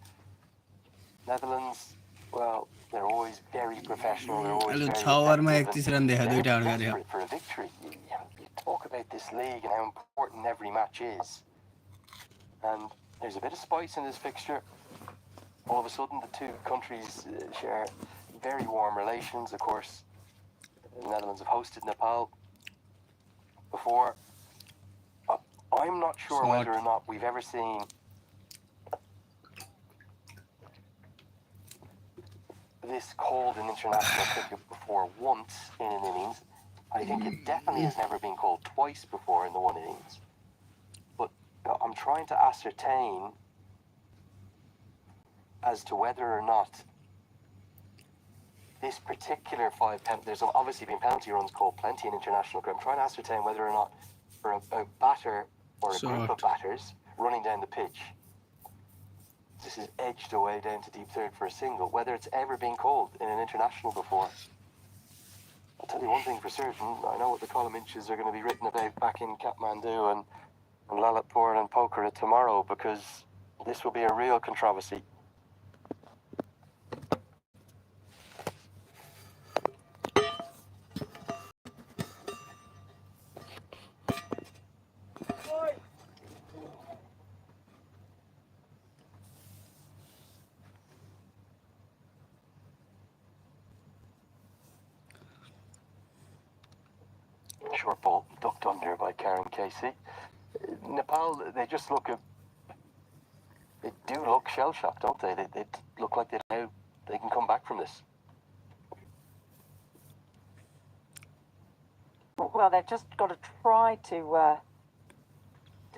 Speaker 2: Netherlands, well, they're always very professional. They're always very desperate for a victory. You talk about this league and how important every match is. And there's a bit of spice in this fixture. All of a sudden, the two countries share very warm relations. Of course, the Netherlands have hosted Nepal before. I'm not sure whether or not we've ever seen this called in international cricket before once in an innings. I think it definitely has never been called twice before in the one innings. But I'm trying to ascertain as to whether or not this particular 5 penalty, there's obviously been penalty runs called plenty in international cricket. I'm trying to ascertain whether or not for a batter or a group of batters running down the pitch, this is edged away down to deep third for a single, whether it's ever been called in an international before. I'll tell you one thing for certain, I know what the column inches are going to be written about back in Kathmandu and Lalitpur and Pokhara tomorrow, because this will be a real controversy. Short ball ducked under by Karen Casey. Nepal, they just look they do look shell-shocked, don't they? They look like they can come back from this.
Speaker 3: Well, they've just got to try to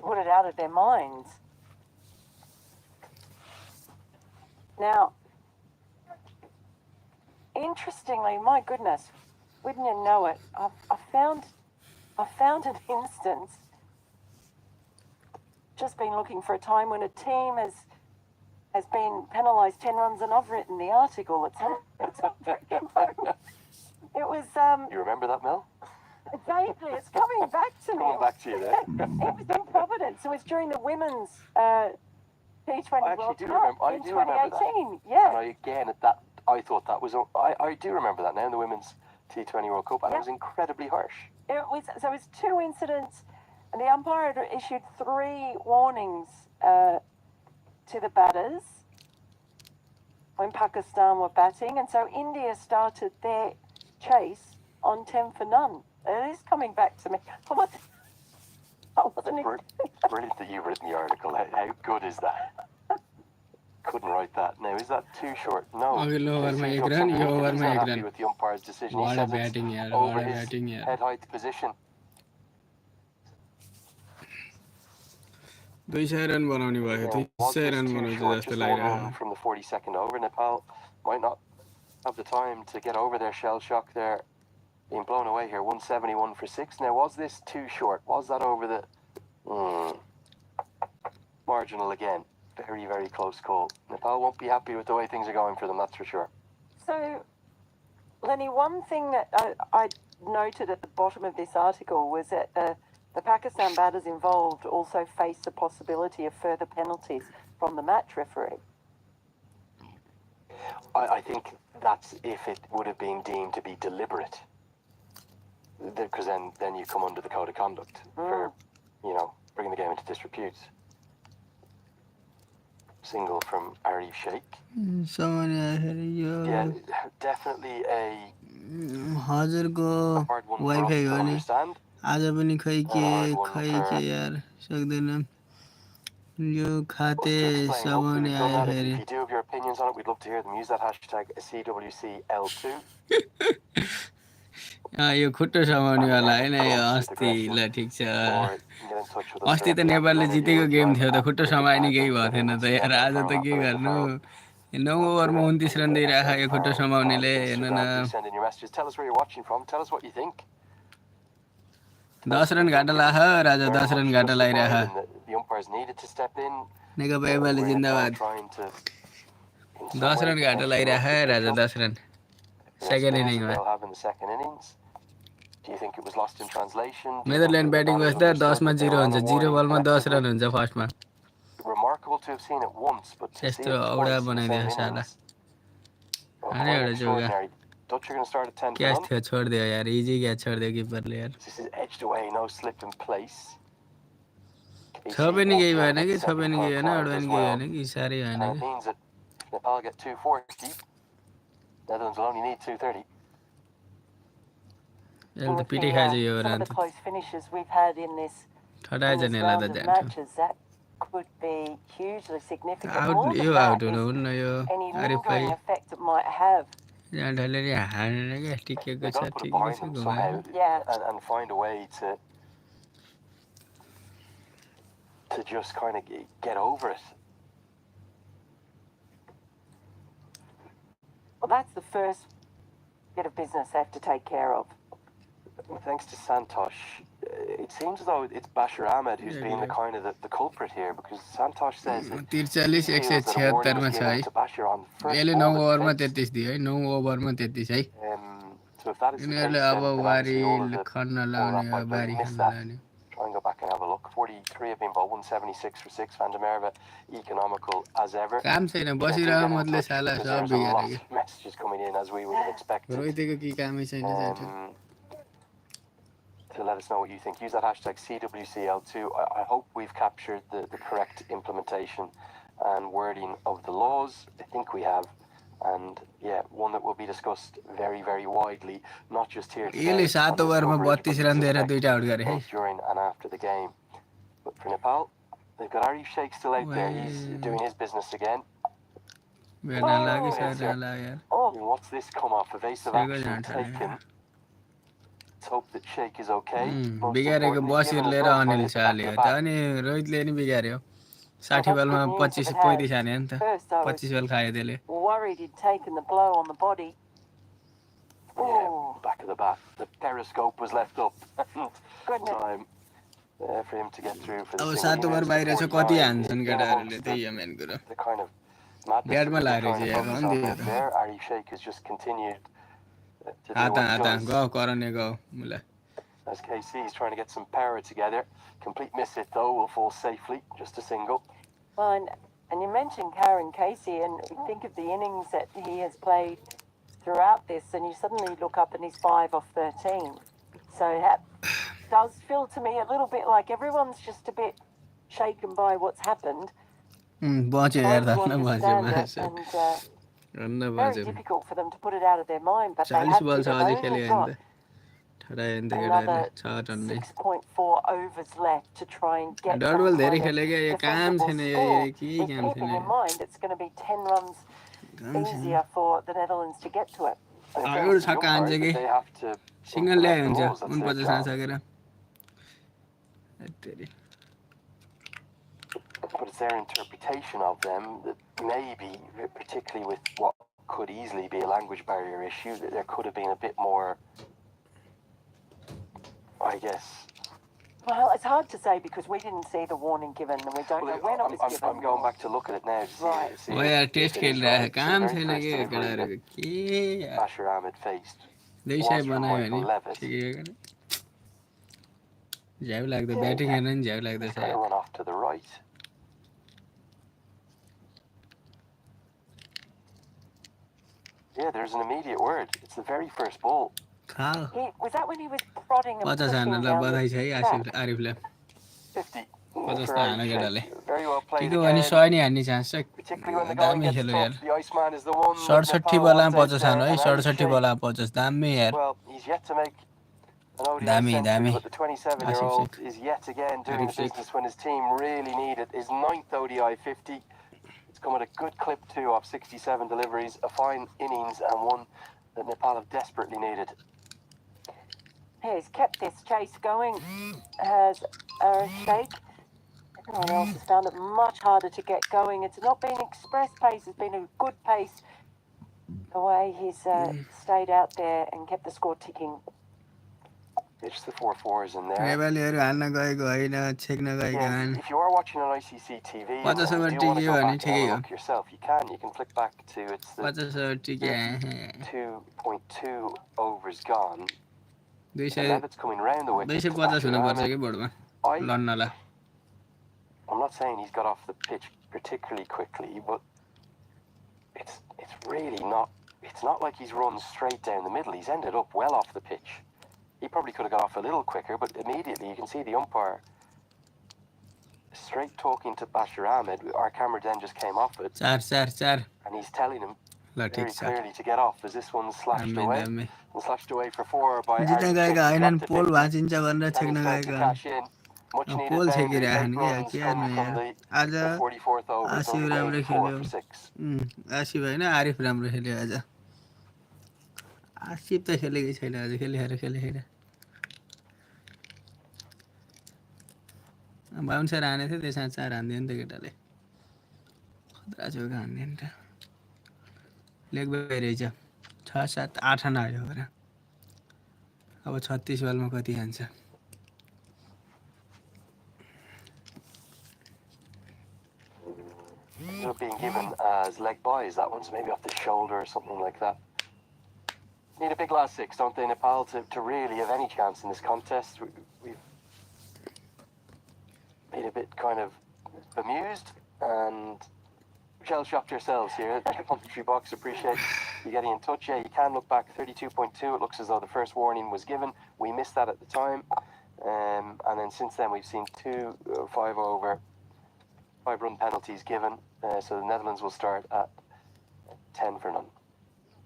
Speaker 3: put it out of their minds. Now, interestingly, my goodness, wouldn't you know it, I found an instance, just been looking for a time when a team has been penalised 10 runs, and I've written the article. It's on It was...
Speaker 2: You remember that, Mel?
Speaker 3: Vaguely, it's coming back to me.
Speaker 2: Coming back to you there.
Speaker 3: It was in Providence. It was during the women's T20 World Cup in 2018. Yeah.
Speaker 2: And I thought that was... I do remember that now in the women's T20 World Cup, and it was incredibly harsh.
Speaker 3: It was 2 incidents, and the umpire had issued 3 warnings to the batters when Pakistan were batting, and so India started their chase on 10 for none. It is coming back to me. I wasn't
Speaker 2: Brilliant that you've written the article. How good is that? Couldn't write that. Now, is that too short? No.
Speaker 5: अगलो ओभरमा 1 run, यो ओभरमा 1 run.
Speaker 2: With the umpire's decision. He
Speaker 5: What a
Speaker 2: says
Speaker 5: batting
Speaker 2: it's
Speaker 5: यार,
Speaker 2: over
Speaker 5: what a
Speaker 2: his
Speaker 5: batting यार.
Speaker 2: head height position.
Speaker 5: 200 run बनाउने भयो
Speaker 2: Now,
Speaker 5: 200
Speaker 2: was this
Speaker 5: run
Speaker 2: too
Speaker 5: बनाउँछ
Speaker 2: short?
Speaker 5: जस्तो
Speaker 2: Just 1
Speaker 5: लागिरहेको
Speaker 2: run from the 42nd over. Nepal might not have the time to get over their shell shock. They're being blown away here. 171 for 6. Now, was this too short? Was that over the marginal again? Very, very close call. Nepal won't be happy with the way things are going for them, that's for sure.
Speaker 3: So, Lenny, one thing that I noted at the bottom of this article was that the Pakistan batters involved also face the possibility of further penalties from the match referee.
Speaker 2: I think that's if it would have been deemed to be deliberate. Because then you come under the code of conduct for, bringing the game into disrepute. Single from Arif Sheikh. Yeah, definitely a
Speaker 5: हजुरको
Speaker 2: hard one for us
Speaker 5: wifi
Speaker 2: to
Speaker 5: हो नि
Speaker 2: understand.
Speaker 5: आज पनि खै के
Speaker 2: one
Speaker 5: खै
Speaker 2: for-
Speaker 5: के यार सक्दैन यो खाते
Speaker 2: To explain, hopefully
Speaker 5: सामान्य
Speaker 2: we've done
Speaker 5: आयो
Speaker 2: that.
Speaker 5: फेरि
Speaker 2: If you do have your opinions on it, we'd love to hear them. Use that hashtag CWCL2.
Speaker 5: यो खुट्टो समाउनेवाला होइन यो अस्ति ल ठिक छ अस्ति त नेपालले जितेको गेम थियो त खुट्टो समाइने केही भएको थिएन त यार आज त के गर्नु 9 ओभरमा 29 रन दिइराख यो खुट्टो समाउनेले हेर्न न 10 रन घाटा लाख राजा 10 रन घाटा लाइराख नेकपा एमाले जिन्दाबाद 10 रन घाटा लाइराख राजा 10 रन सेकेन्ड इनिङमा नेदरल्यान्ड ब्याटिङ बस्दा 10 मा 0 हुन्छ 0 बलमा 10 रन हुन्छ फर्स्टमा यस्तो औडा बनाइदियो साला अरे एउटा जोगा क्याच थियो छोडिदियो यार इजी क्याच छोडिदियो किपरले यार छ पनि केही भएन कि छ पनि केही भएन एउटा पनि केही भएन कि साह्रै भएन कि
Speaker 2: Nepal get 240. Netherlands will only need 230.
Speaker 5: यसले त पिटै खाएछ यो
Speaker 3: Some of
Speaker 5: run
Speaker 3: the close finishes we've had in this
Speaker 5: ठटाएछ नि यसलाई
Speaker 3: round
Speaker 5: त
Speaker 3: of
Speaker 5: जान्छ
Speaker 3: matches, that could be hugely significant.
Speaker 5: Out
Speaker 3: More than
Speaker 5: yo
Speaker 3: that
Speaker 5: out
Speaker 3: is
Speaker 5: हुनुहुन्न यो
Speaker 3: any
Speaker 5: अरे भाइ
Speaker 3: lingering effect it might have.
Speaker 5: जान्डले नि हानेन क्या टिकेको
Speaker 2: They've
Speaker 5: छ
Speaker 2: got to put it
Speaker 5: टिकेको
Speaker 2: behind
Speaker 5: छ
Speaker 2: them
Speaker 5: घुमायो
Speaker 2: somehow and find a way to just kind of get over it.
Speaker 3: Well, that's the first bit of business they have to take care of.
Speaker 2: Thanks to Santosh, it seems as though it's Bashir Ahmed who's been the kind of the culprit here, because Santosh says that
Speaker 5: 43 176 मा छ है यसले 9 ओभरमा 33 दियो है 9 ओभरमा 33 है यिनीहरूले अब बारी खन्न लाउने हो बारी खन्न लाउने
Speaker 2: Try and go back and have a look. 43 have been bowled, 176 for 6. Van der Merwe, economical as ever.
Speaker 5: काम छैन बसिरह मतले साला सब बिगारे के
Speaker 2: Messages coming in as we would have expected.
Speaker 5: रोहितको के कामै छैन जान्छ
Speaker 2: To let us know what you think. Use that hashtag CWCL2. I hope we've captured the correct implementation and wording of the laws. I think we have. And yeah, one that will be discussed very, very widely, not just here today,
Speaker 5: यसले 7 ओभरमा 32 run दिएर दुईटा out गरे है
Speaker 2: during and after the game. But for Nepal, they've got Arif Sheikh still out there. He's doing his business again.
Speaker 5: भेट्न लाग्यो sir यार
Speaker 2: What's this come off? Evasive action taken. Let's hope that Sheikh is okay.
Speaker 5: बिगारेको Basheer लिएर अनिल शाहले हो त अनि रोहितले नि बिगार्यो 60 बलमा 25 35 हाने नि त 25 बल खायो त्यसले
Speaker 3: Worried he'd taken the blow on the body.
Speaker 2: Yeah, back of the bat. The periscope was left up.
Speaker 3: Goodness.
Speaker 2: Time for him to get through for the
Speaker 5: अब
Speaker 2: single
Speaker 5: 7 ओभर
Speaker 2: innings.
Speaker 5: बाहिर छ कति
Speaker 2: 49
Speaker 5: हान्छन्
Speaker 2: is
Speaker 5: केटाहरूले
Speaker 2: amongst
Speaker 5: त्यही हो main कुरा
Speaker 2: the kind of madness
Speaker 5: ब्याटमा
Speaker 2: that
Speaker 5: लाएर
Speaker 2: they're trying to
Speaker 5: चाहिँ
Speaker 2: focus on
Speaker 5: भन्दियो
Speaker 2: there. Arif Sheikh has just continued to do
Speaker 5: हाता
Speaker 2: what he
Speaker 5: हाता
Speaker 2: does.
Speaker 5: गयो करने गयो मुला
Speaker 2: As KC is trying to get some power together. Complete miss it though, will fall safely. Just a single.
Speaker 3: Well, and you mentioned Karen Casey, and you think of the innings that he has played throughout this, and you suddenly look up and he's 5 off 13. So that does feel to me a little bit like everyone's just a bit shaken by what's happened.
Speaker 5: बच्यो
Speaker 3: Trying
Speaker 5: हेर्दा
Speaker 3: to
Speaker 5: न बच्यो
Speaker 3: understand it,
Speaker 5: मासु
Speaker 3: and
Speaker 5: Ranna
Speaker 3: very
Speaker 5: बच्यो
Speaker 3: difficult for them to put it out of their mind, but they
Speaker 5: 40
Speaker 3: have
Speaker 5: बल
Speaker 3: to.
Speaker 5: छ अझै
Speaker 3: They've
Speaker 5: खेल्यो
Speaker 3: only
Speaker 5: भने
Speaker 3: got
Speaker 5: त ठडायो नि त केटाहरूले
Speaker 3: another
Speaker 5: 6 रन नै
Speaker 3: 6.4 overs left to try and get
Speaker 5: dot
Speaker 3: some
Speaker 5: बल धेरै
Speaker 3: kind of
Speaker 5: खेल्यो क्या यो काम
Speaker 3: defendable
Speaker 5: छैन यो
Speaker 3: score.
Speaker 5: के
Speaker 3: With
Speaker 5: काम
Speaker 3: keeping
Speaker 5: छैन
Speaker 3: in mind it's going to be 10 runs easier for the Netherlands to get to it.
Speaker 5: एउटा छक्का हान्छ कि
Speaker 2: They have to
Speaker 5: सिङ्गल ल्याए हुन्छ
Speaker 2: implement the laws. That's their
Speaker 5: 49
Speaker 2: job.
Speaker 5: नसकेर
Speaker 2: but it's their interpretation of them that maybe, particularly with what could easily be a language barrier issue, that there could have been a bit more, I guess.
Speaker 3: Well, it's hard to say because we didn't see the warning given and we don't know when it was given.
Speaker 2: I'm going back to look at it now to see.
Speaker 3: Right.
Speaker 2: see
Speaker 5: ओ यार
Speaker 2: if
Speaker 5: test
Speaker 2: it
Speaker 5: खेल
Speaker 2: is
Speaker 5: रहा है
Speaker 2: right.
Speaker 5: काम
Speaker 2: So the
Speaker 5: छैन
Speaker 2: very
Speaker 5: के
Speaker 2: first
Speaker 5: केटाहरुको
Speaker 2: delivery
Speaker 5: के
Speaker 2: that Bashir Ahmed faced
Speaker 5: 2
Speaker 2: was
Speaker 5: सय
Speaker 2: from
Speaker 5: बनायो
Speaker 2: Michael
Speaker 5: भने
Speaker 2: Levitt.
Speaker 5: ठिकै हो झ्याउ लाग्दो ब्याटिङ हेर्न नि झ्याउ लाग्दो
Speaker 2: He's
Speaker 5: छ
Speaker 2: got to
Speaker 5: यार
Speaker 2: run off to the right. Yeah, there's an immediate word. It's the very first ball.
Speaker 5: खाओ
Speaker 3: Was that when he was prodding and
Speaker 5: 50
Speaker 3: pushing
Speaker 5: हान्नलाई
Speaker 3: down
Speaker 5: बधाई छ है
Speaker 3: the
Speaker 5: आसिफ
Speaker 3: track?
Speaker 5: आरिफलाई
Speaker 2: 50.
Speaker 5: 50
Speaker 2: for
Speaker 5: त हान
Speaker 2: Irish
Speaker 5: केटाले
Speaker 2: shape. Very well
Speaker 5: के
Speaker 2: played
Speaker 5: को भने
Speaker 2: again.
Speaker 5: 100 नि हान्ने चान्स छ
Speaker 2: Particularly when the going
Speaker 5: दामी
Speaker 2: gets
Speaker 5: खेल्यो यार
Speaker 2: tough. The Iceman is the one.
Speaker 5: 67 बलमा 50 हान्नु है 67 बलमा 50 दामी यार
Speaker 2: Well, he's yet to make an ODI
Speaker 5: Dami,
Speaker 2: century,
Speaker 5: Dami.
Speaker 2: but the 27-year-old is yet again doing
Speaker 5: Arif
Speaker 2: the business when his team really need it. His 9th ODI 50. It's come at a good clip too of 67 deliveries, a fine innings and one that Nepal have desperately needed.
Speaker 3: He's kept this chase going, has Sheikh. Everyone else has found it much harder to get going. It's not been express pace, it's been a good pace. The way he's stayed out there and kept the score ticking.
Speaker 2: It's the 4-4s in there.
Speaker 5: नेपालीहरु हाल्न गएको होइन छेक्न गएका
Speaker 2: Yeah,
Speaker 5: हुन्
Speaker 2: if you are watching on ICC TV and
Speaker 5: 50
Speaker 2: you
Speaker 5: over
Speaker 2: do want to
Speaker 5: टिक्यो
Speaker 2: go
Speaker 5: भने
Speaker 2: back and
Speaker 5: ठिकै
Speaker 2: have a
Speaker 5: हो
Speaker 2: look yourself, you can. You can flick back to it's the
Speaker 5: 50 over टिक्यो
Speaker 2: 2.2 overs gone.
Speaker 5: 200
Speaker 2: Levitt's coming round the wicket.
Speaker 5: 250 हुनुपर्छ कि बोर्डमा लड्नलाई
Speaker 2: I'm not saying he's got off the pitch particularly quickly, but it's really not. It's not like he's run straight down the middle. He's ended up well off the pitch. He probably could have got off a little quicker, but immediately you can see the umpire straight talking to Bashir Ahmed. Our camera then just came off it,
Speaker 5: 4
Speaker 2: and he's telling him
Speaker 5: ल
Speaker 2: very
Speaker 5: ठिक छ
Speaker 2: clearly to get off, as this one's slashed
Speaker 5: दामी
Speaker 2: away.
Speaker 5: दामी
Speaker 2: And slashed away for 4 by
Speaker 5: जित्न
Speaker 2: Aaron
Speaker 5: गएका
Speaker 2: Sheikh.
Speaker 5: होइनन्
Speaker 2: Got to
Speaker 5: पोल
Speaker 2: 50.
Speaker 5: भाँचिन्छ भनेर
Speaker 2: Then
Speaker 5: छेक्न
Speaker 2: he's fed to
Speaker 5: गएका
Speaker 2: cash in. Much
Speaker 5: हुन्
Speaker 2: needed
Speaker 5: पोल
Speaker 2: boundary.
Speaker 5: छेकिरहेछन्
Speaker 2: 8
Speaker 5: क्या
Speaker 2: runs
Speaker 5: के
Speaker 2: come
Speaker 5: गर्नु
Speaker 2: from
Speaker 5: यार
Speaker 2: the
Speaker 5: आज
Speaker 2: 44th over. It's
Speaker 5: Asif
Speaker 2: only
Speaker 5: राम्रो
Speaker 2: 84
Speaker 5: खेल्यो
Speaker 2: for 6.
Speaker 5: आसिफ होइन आरिफ राम्रो खेल्यो आज आसिफ त खेलेकै छैन आज खेलेर बाउन्सर हाने थियो त्यसमा 4 हान्दियो नि त केटाले खतरा चौका हान्दियो नि त लेग बाई रहेछ 6 7 8 आना हाल्यो भने अब 36 बलमा कति हान्छ
Speaker 2: Being given as leg buys, that one's maybe off the shoulder or something like that. Need a big last 6, don't they, Nepal, to really have any chance in this contest. We've been a bit kind of bemused and shell-shocked yourselves here. The commentary box, appreciate you getting in touch. Yeah, you can look back 32.2. It looks as though the first warning was given. We missed that at the time. And then since then we've seen 2 5-over 5-run penalties given, so the Netherlands will start at 10 for none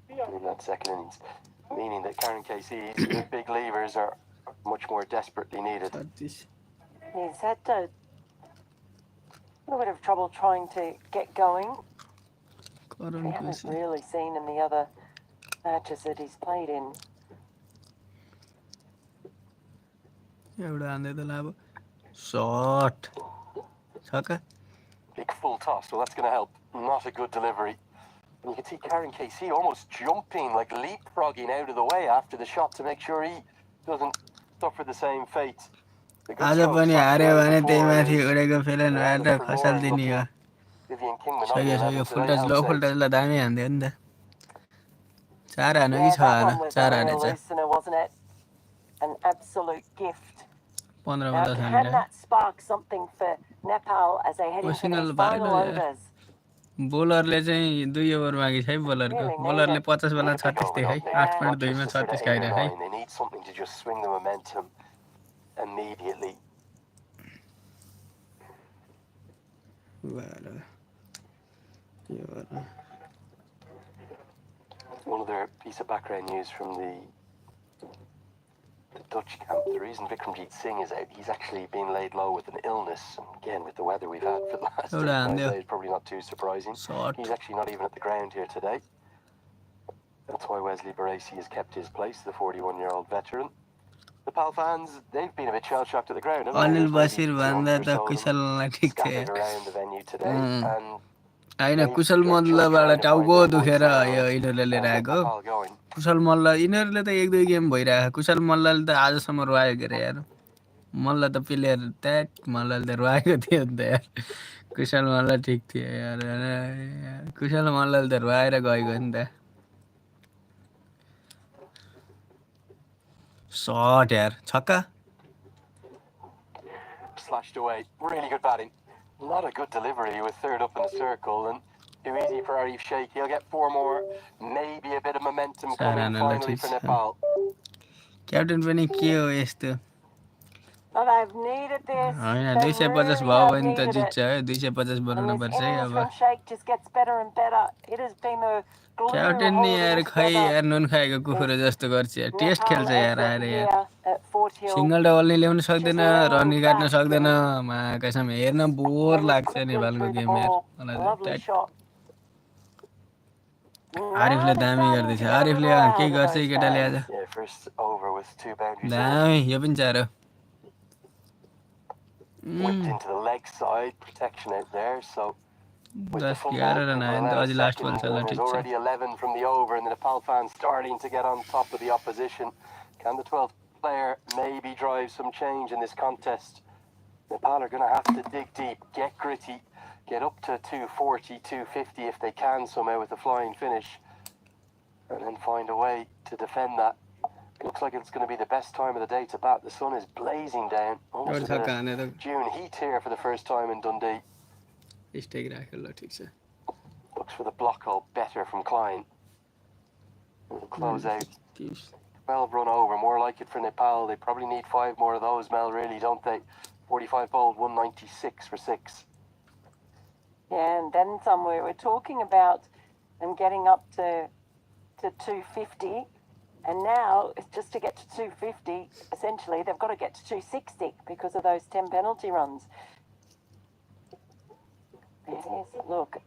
Speaker 2: in that second innings, meaning that Karen Casey's big levers are much more desperately needed.
Speaker 5: 36
Speaker 3: He's had a little bit of trouble trying to get going. We haven't really seen in the other matches that he's played in.
Speaker 5: एउटा हान्दै त लाभ shut छक्का
Speaker 2: Big full toss, well that's going to help. Not a good delivery. And you can see Karen Casey almost jumping, like leapfrogging out of the way after the shot to make sure he doesn't suffer the same fate.
Speaker 5: आज पनि हार्यो भने त्यही माथि उडेको fallen भएर खसाल्दिने हो सक्यो full touch लो full टचलाई दामी हान्दियो नि त 4 हान्यो कि 6 हान्यो 4 हानेछ
Speaker 3: An absolute gift.
Speaker 5: 15
Speaker 3: Now,
Speaker 5: 10
Speaker 3: can
Speaker 5: हानेर
Speaker 3: that spark something for Nepal as they head into these final overs?
Speaker 5: बोलरले चाहिँ 2 ओभर मागेछ है बोलरले 50 बेला 36 थियो है 8.2 मा 36 खाइरहेको है
Speaker 2: They need something to just swing the momentum immediately. One other piece of background news from the Dutch camp. The reason Vikramjit Singh is out, he's actually been laid low with an illness. And again, with the weather we've had for the last 8 days, probably not too surprising. He's actually not even at the ground here today. That's why Wesley Baresi has kept his place, the 41-year-old veteran. Nepal fans, they've been a bit shell-shocked at the ground.
Speaker 5: Anil Basir भन्दा त कुशललाई ठिक थियो
Speaker 2: scattered around the venue today, and
Speaker 5: हैन कुशल मल्लबाट टाउको दुखेर यो यिनीहरूले लिएर आएको
Speaker 2: Nepal going.
Speaker 5: कुशल मल्ल यिनीहरूले त एक दुई गेम भइरहेको कुशल मल्लले त आजसम्म रुवायो के अरे यार मल्ल त प्लेयर त्याट मल्लले त रुवाएको थियो नि त यार कुशल मल्ल ठिक थियो यार कुशल मल्लले त रुवाएर गएको नि त शट यार छक्का
Speaker 2: Slashed away. Really good batting. Not a good delivery with third up in the circle, and too easy for Arif Sheikh. He'll get 4 more. Maybe a bit of momentum coming finally for Nepal.
Speaker 5: Captain पनि के हो यस्तो
Speaker 3: But I've needed this.
Speaker 5: Hahn
Speaker 3: They
Speaker 5: 250
Speaker 3: really
Speaker 5: भयो
Speaker 3: have
Speaker 5: भने त
Speaker 3: needed it.
Speaker 5: जित्छ है 250 बनाउनु
Speaker 3: And this
Speaker 5: पर्छ है
Speaker 3: innings
Speaker 5: अब
Speaker 3: from Sheikh just gets better and better. It has been the glue
Speaker 5: captain नि
Speaker 3: holding
Speaker 5: यार
Speaker 3: us
Speaker 5: खै
Speaker 3: together.
Speaker 5: यार नुन खाएको कुखुरो जस्तो गर्छ यार टेस्ट
Speaker 3: Nepal
Speaker 5: खेल्छ यार
Speaker 3: ends
Speaker 5: आएर
Speaker 3: it
Speaker 5: यार
Speaker 3: here at 40.
Speaker 5: सिंगल डबल नि ल्याउन सक्दैन
Speaker 3: Just
Speaker 5: रन नि
Speaker 3: level
Speaker 5: काट्न
Speaker 3: back.
Speaker 5: सक्दैन मा कसम हेर्न बोर
Speaker 3: And
Speaker 5: लाग्छ
Speaker 3: quickly
Speaker 5: नेपालको
Speaker 3: through the
Speaker 5: गेम यार
Speaker 3: ball.
Speaker 5: मलाई
Speaker 3: Lovely
Speaker 5: ट्याट
Speaker 3: shot.
Speaker 5: आरिफले
Speaker 3: Now they're
Speaker 5: दामी
Speaker 3: starting
Speaker 5: गर्दैछ
Speaker 3: to get a
Speaker 5: आरिफले
Speaker 3: little
Speaker 5: केही
Speaker 3: out of
Speaker 5: गर्छ
Speaker 3: those
Speaker 5: कि केटाले आज
Speaker 3: games.
Speaker 2: Yeah, first over with 2 boundaries.
Speaker 5: दामी यो पनि चारो
Speaker 2: Whipped into the leg side, protection out there. So with the
Speaker 5: 10
Speaker 2: full
Speaker 5: 11
Speaker 2: ball,
Speaker 5: run आयो नि त
Speaker 2: 11
Speaker 5: अझै लास्ट बल
Speaker 2: seconds,
Speaker 5: छ ल
Speaker 2: and
Speaker 5: ठिक
Speaker 2: there's
Speaker 5: छ
Speaker 2: already 11 from the over, and the Nepal fans starting to get on top of the opposition. Can the 12th player maybe drive some change in this contest? Nepal are going to have to dig deep, get gritty, get up to 240, 250 if they can somehow with a flying finish, and then find a way to defend that. Looks like it's going to be the best time of the day to bat. The sun is blazing down. Almost a bit of June heat here for the first time in Dundee.
Speaker 5: स्टेक राख्यो ल ठिक छ
Speaker 2: Looks for the block hole better from Klein. We'll close out. 12 run over, more like it for Nepal. They probably need 5 more of those, Mel, really, don't they? 45 bowled, 196 for 6.
Speaker 3: Yeah, and then somewhere we're talking about them getting up to 250. And now, it's just to get to 250, essentially, they've got to get to 260 because of those 10 penalty runs. Yes, look,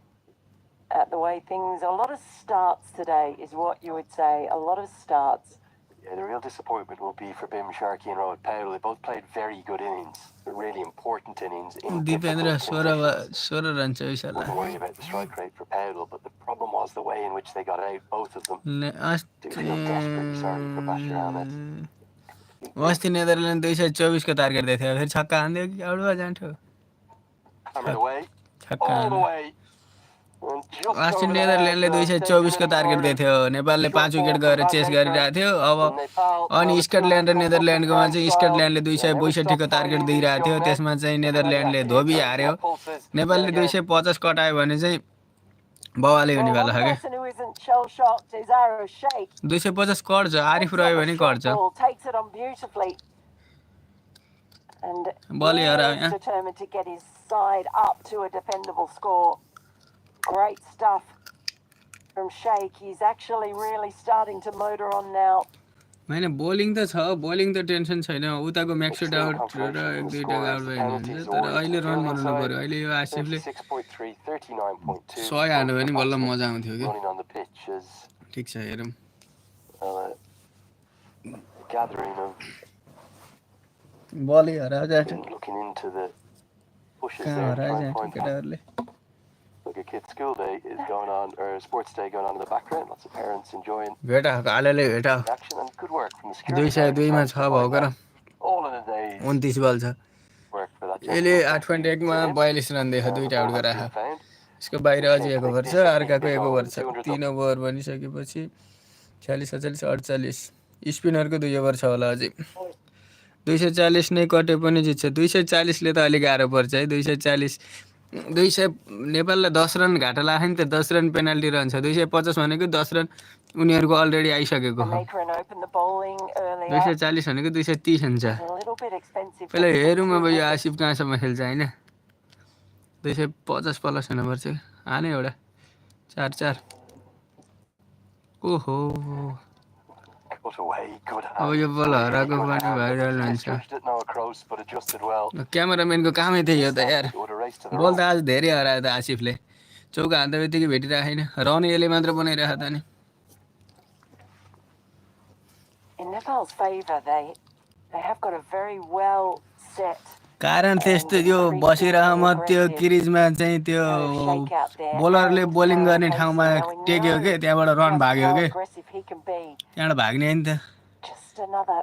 Speaker 3: at the way things, a lot of starts today is what you would say, a lot of starts.
Speaker 2: Yeah, the real disappointment will be for Bim, Sharkey and Rohit Powell. They both played very good innings. They're really important innings.
Speaker 5: Dipendra 16 run 24 होला
Speaker 2: Don't worry about the strike rate for Powell, but the problem was the way in which they got out, both of them. Do feel desperately sorry for Bashir Ahmed.
Speaker 5: अस्ति नेदरल्यान्ड 224 को target दिएको थियो फेरि छक्का हान्दियो कि out भयो जान्थ्यो
Speaker 2: Hammered away,
Speaker 5: छक्का
Speaker 2: all the
Speaker 5: हान्यो
Speaker 2: way. And just
Speaker 5: अस्ति
Speaker 2: over the
Speaker 5: नेदरल्यान्डले
Speaker 2: head,
Speaker 5: 224 को टार्गेट दिएको थियो नेपालले 5 विकेट गएर चेस गरिरहेको थियो अब अनि स्कटल्यान्ड र नेदरल्यान्डकोमा चाहिँ स्कटल्यान्डले 262 को टार्गेट दिइरहेको थियो त्यसमा चाहिँ नेदरल्यान्डले धोबी हार्यो नेपालले 250 कटायो भने चाहिँ बवाली हुने
Speaker 3: Well,
Speaker 5: बेला
Speaker 3: one
Speaker 5: छ के
Speaker 3: person who isn't shell-shocked is Arif Sheikh.
Speaker 5: 250 कट्छ Arif रह्यो भने कट्छ
Speaker 3: Ball takes it on beautifully. And
Speaker 5: Ball
Speaker 3: he
Speaker 5: hara
Speaker 3: is
Speaker 5: यहाँ
Speaker 3: determined to get his side up to a defendable score. Great stuff from Sheikh. He's actually really starting to motor on now.
Speaker 5: हैन bowling त छ bowling त tension छैन उताको म्याक्सुट out र एक दुईटा out भयो भने तर अहिले रन बनाउनु पर्यो अहिले यो आसिफले 100 हान्यो भने बल्ल मजा आउँथ्यो के
Speaker 2: running on the pitch as
Speaker 5: ठिक छ हेरौँ
Speaker 2: gathering of
Speaker 5: बलि हरायो जान्छ
Speaker 2: looking into the bushes
Speaker 5: कहाँ
Speaker 2: there
Speaker 5: हरायो
Speaker 2: trying to
Speaker 5: जान्छ
Speaker 2: find
Speaker 5: केटाहरूले
Speaker 2: look a kid's school day is going on or sports day going on in the background, lots of parents enjoying
Speaker 5: भेटा हालेले भेटा
Speaker 2: the action and good work from the security
Speaker 5: 202 मा छ भौकर
Speaker 2: all in a day
Speaker 5: 29 बल छ
Speaker 2: work for that
Speaker 5: यसले 8.1 मा 42 run दिएको दुईटा आउट गरायो
Speaker 2: found
Speaker 5: यसको बाहिर अझै एक ओभर छ अर्काको एक ओभर छ 3 ओभर बनिसकेपछि 46 47 48 स्पिनरको 2 ओभर छ होला अझै 240 नै कटे पनि जित्छ 240 ले त अलि गाह्रो पर्छ है 240 200 नेपाललाई 10 रन घाटा लाग्यो नि त 10 रन पेनाल्टी रन छ 250 भनेको 10 रन उनीहरुको अलरेडी आइसकेको हो 240 भनेको 230 हुन्छ पहिला हेरौँ अब यो आसिफ कहाँसम्म खेल्छ हैन 250 प्लस हुनुपर्छ हाने एउटा 4-4 ओहो अब यो बल हराएको पनि भाइरल हुन्छ क्यामेराम्यानको कामै त्यही हो त यार बल त आज धेरै हरायो त आसिफले चौका हान्दा बित्तिकै भेटिरहेको छैन रन यसले मात्र बनाइरहेको त नि
Speaker 3: In Nepal's favour, They have got a very well set
Speaker 5: कारण त्यस्तो यो बसिरहेमा त्यो क्रिजमा चाहिँ त्यो बोलरले बोलिङ गर्ने ठाउँमा टेक्यो के त्यहाँबाट रन भाग्यो के त्यहाँबाट भाग्ने नि त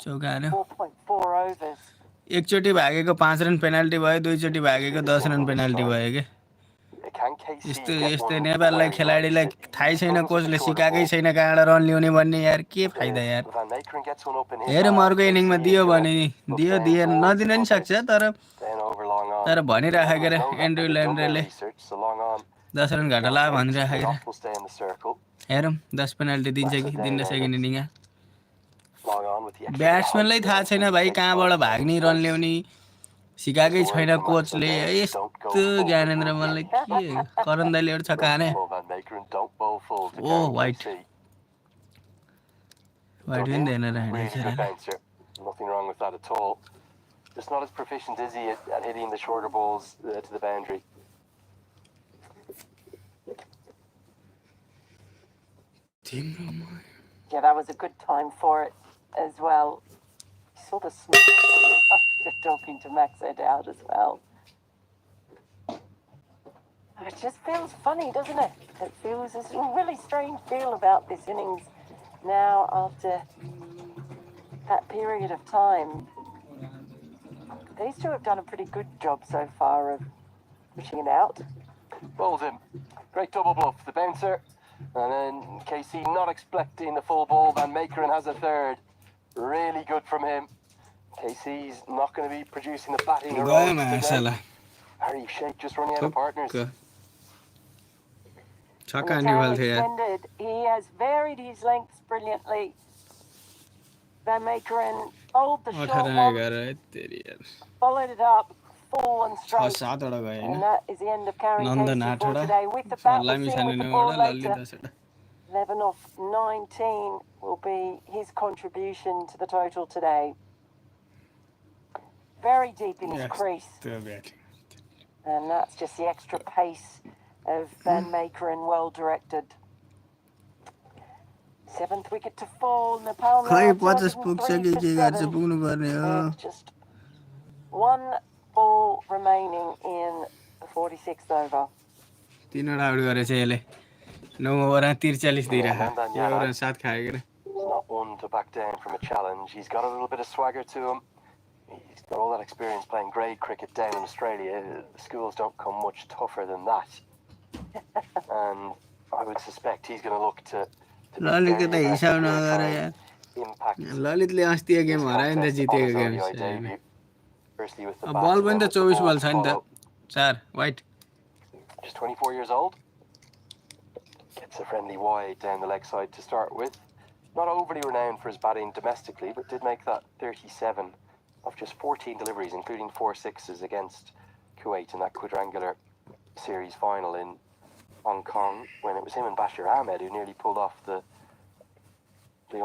Speaker 5: चौकाएर एकचोटि भागेको 5 रन पेनाल्टी भयो दुईचोटि भागेको 10 रन पेनाल्टी भयो के यस्तो यस्तो नेपाललाई खेलाडीलाई थाहै छैन कोचले सिकाएकै छैन कहाँबाट रन ल्याउने भन्ने यार के फाइदा यार हेरौँ अर्को इनिङमा दियो भने दियो दिए नदिन नि सक्छ तर भनिराखेको रे एन्ड्रु ल्यान्ड्रेले 10 रन घाटा ला भनिराखेको हेरौँ 10 पेनाल्टी दिन्छ कि दिन्न सेकेन्ड इनिङमा ब्याट्सम्यानलाई थाहा छैन भाइ कहाँबाट भाग्ने रन ल्याउने सिकाएकै छैन कोचले यस्तो ज्ञानेन्द्र मल्लले के करण दाइले एउटा छक्का हाने ओ वाइट वाइट पनि दिएन रहेछ
Speaker 2: Nothing wrong with that at all. Just not as proficient is he at hitting the shorter balls to the boundary.
Speaker 3: Yeah, that was a good time for it as well. You saw the smile after talking to Max O'Dowd as well. It just feels funny, doesn't it? It feels a really strange feel about this innings now after that period of time. These two have done a pretty good job so far of pushing it out.
Speaker 2: Bowls him. Great double bluff. The bouncer. And then KC not expecting the full ball. Van Meekeren has a third. Really good from him. KC's not going to be producing the batting. Harry Sheikh just running out of partners.
Speaker 3: Extended. He has varied his lengths brilliantly. Van Meekeren hold the short one, followed it up full and straight, and that is the end of Karen Casey for today. With the bat, we'll see with the ball later. 11 off 19 will be his contribution to the total today. Very deep in his crease, and that's just the extra pace of Van Meekeren, well directed. 7th wicket to fall. Nepal now 203 for 7. Just one ball remaining in the 46th over.
Speaker 5: 3 वटा out गरेछ यसले 9 ओभरमा 43 दिइराख्यो यो ओभरमा 7 खायो के
Speaker 2: Not one to back down from a challenge. He's got a little bit of swagger to him. He's got all that experience playing grade cricket down in Australia. The schools don't come much tougher than that. And I would suspect he's going to look to
Speaker 5: ललितको त हिसाब नगर यार ललितले अस्ति एक game हरायो नि त जितेको game बल पनि त 24 बल छ नि त 4 white
Speaker 2: just 24 years old. Gets a friendly wide down the leg side to start with. Not overly renowned for his batting domestically, but did make that 37 of just 14 deliveries, including 4 sixes against Kuwait in that quadrangular series final in Hong Kong, when it was him and Bashir Ahmed who nearly pulled off the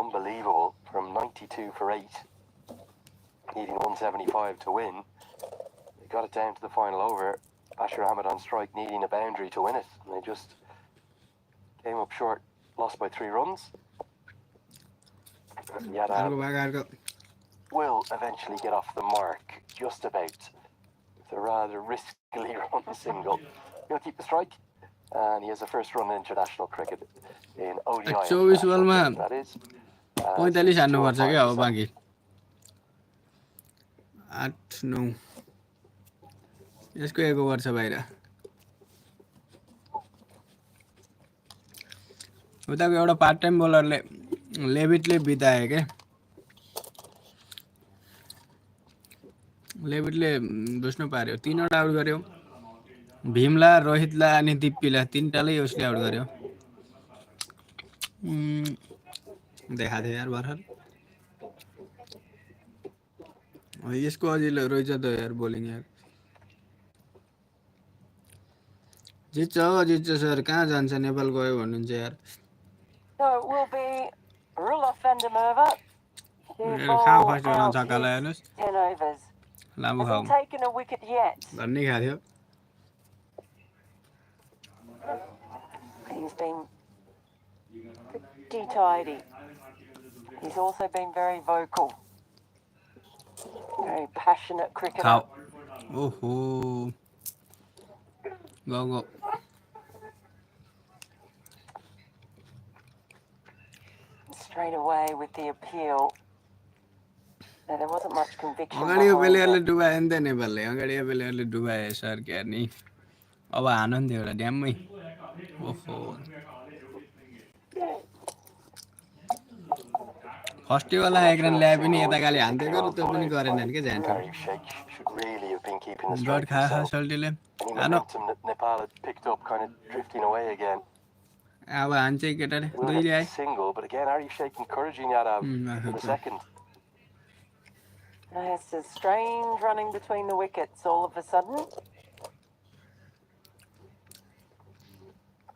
Speaker 2: unbelievable from 92 for 8, needing 175 to win. They got it down to the final over. Bashir Ahmed on strike, needing a boundary to win it, and they just came up short, lost by 3 runs. Yadav will eventually get off the mark, just about, with a rather riskily run single. He'll keep the strike. And he has a first run in international cricket in ODI.
Speaker 5: 24 बलमा 45 हान्नु पर्छ के अब बाँकी 8 9 यसको एक over छ बाहिर उताको एउटा पार्ट टाइम बोलरले लेभिटले बिताए के लेभिटले बुझ्नु पार्यो 3 वटा आउट गर्यो भीमला रोहितला अनि दिप्पीला 3 टाले उसले आउट गर्यो देखा थियो यार भर्खर यसको अझै रोइछ त यार बोलिङ यार जित्छ हो जित्छ सर कहाँ जान्छ नेपाल गयो भन्नुहुन्छ यार कहाँ फर्स्ट गर्न छक्का लगाउनुस् लामो खाऊ भन्ने खाथ्यो
Speaker 3: He's been pretty tidy. He's also been very vocal. Very passionate cricketer.
Speaker 5: खाओ ओहो गो गो
Speaker 3: Straight away with the appeal. Now, there wasn't much conviction
Speaker 5: अगाडिको
Speaker 3: behind
Speaker 5: प्लेयरले
Speaker 3: it.
Speaker 5: डुबायो नि त नेपालले अगाडिको प्लेयरले डुबायो सर क्या नि अब हानु नि एउटा ड्याममै ओहो फर्स्टवाला एक रन ल्याए पनि यता गाली हान्दिएको र त्यो पनि गरेनन् के जान्थ्यो गड खायो सल्टीले हानो अब हान्छ केटाले दुई ल्याए
Speaker 3: There's a strange running between the wickets all of a sudden.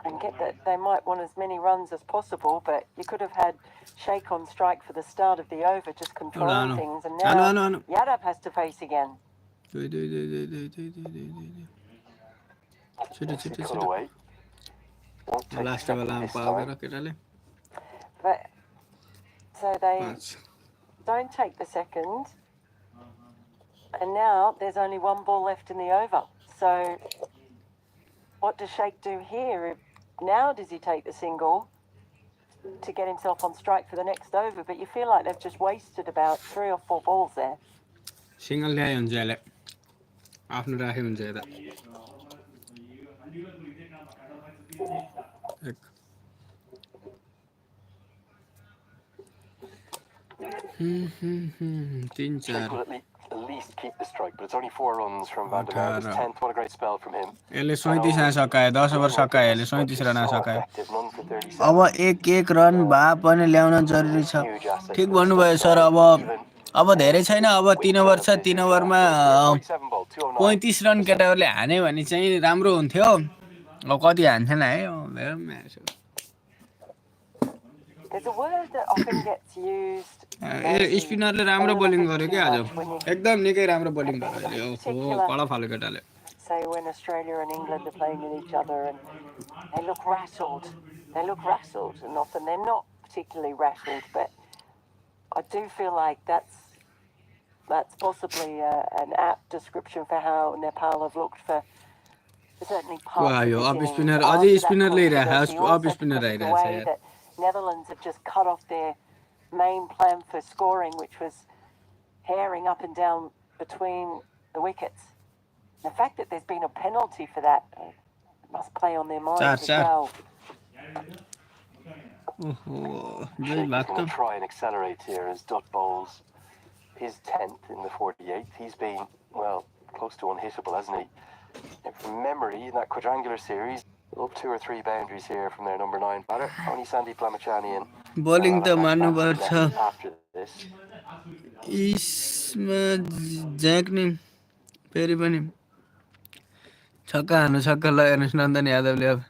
Speaker 3: And get that they might want as many runs as possible, but you could have had Sheikh on strike for the start of the over, just controlling things, and now Yadav has to face again. But so they don't take the second, and now there's only one ball left in the over. So what does Sheikh do here? Now does he take the single to get himself on strike for the next over? But you feel like they've just wasted about 3 or 4 balls there.
Speaker 5: Single ल्याए हुन्छ यसले आफ्नो राखे हुन्छ यता तीन चार
Speaker 2: At least keep the strike, but it's only 4 runs from Van der Merwe's 10th. What a great spell from him.
Speaker 5: यसले 37 रन सकाए 10 ओभर सकाए यसले 37 रन सकाए अब एक रन भए पनि ल्याउन जरुरी छ ठीक भन्नुभयो सर अब धेरै छैन अब 3 ओभर छ 3 ओभरमा 35 रन केटाहरुले हाने भने चाहिँ राम्रो हुन्थ्यो अब कति हान्छन् है हेरौँ match
Speaker 3: There's a word that often gets used.
Speaker 5: स्पिनरले राम्रो बोलिङ गर्यो के आज एकदम निकै राम्रो बोलिङ गर्यो ओहो कडा फाल्यो केटाले
Speaker 3: Say when Australia and England are playing with each other and they look rattled. They look rattled, and often they're not particularly rattled, but I do feel like that's possibly an apt description for how Nepal have looked for certainly parts of the
Speaker 5: of spinner अझै स्पिनरले राख्यो of spinner आइरहेछ यार
Speaker 3: Netherlands have just cut off their main plan for scoring, which was herring up and down between the wickets. The fact that there's been a penalty for that must play on their minds as well.
Speaker 2: Sheikh going to try and accelerate here as Dutt bowls his 10th in the 48th. He's been, well, close to unhittable, hasn't he? And from memory, in that quadrangular series, up 2 or 3 boundaries here from their number 9 batter. Only Sandeep Lamachani and
Speaker 5: bowling त मान्नु पर्छ
Speaker 2: after this.
Speaker 5: इसमा jack नि फेरि पनि छक्का हान्नु छक्का ल हेर्नुस् नन्दन यादवले अब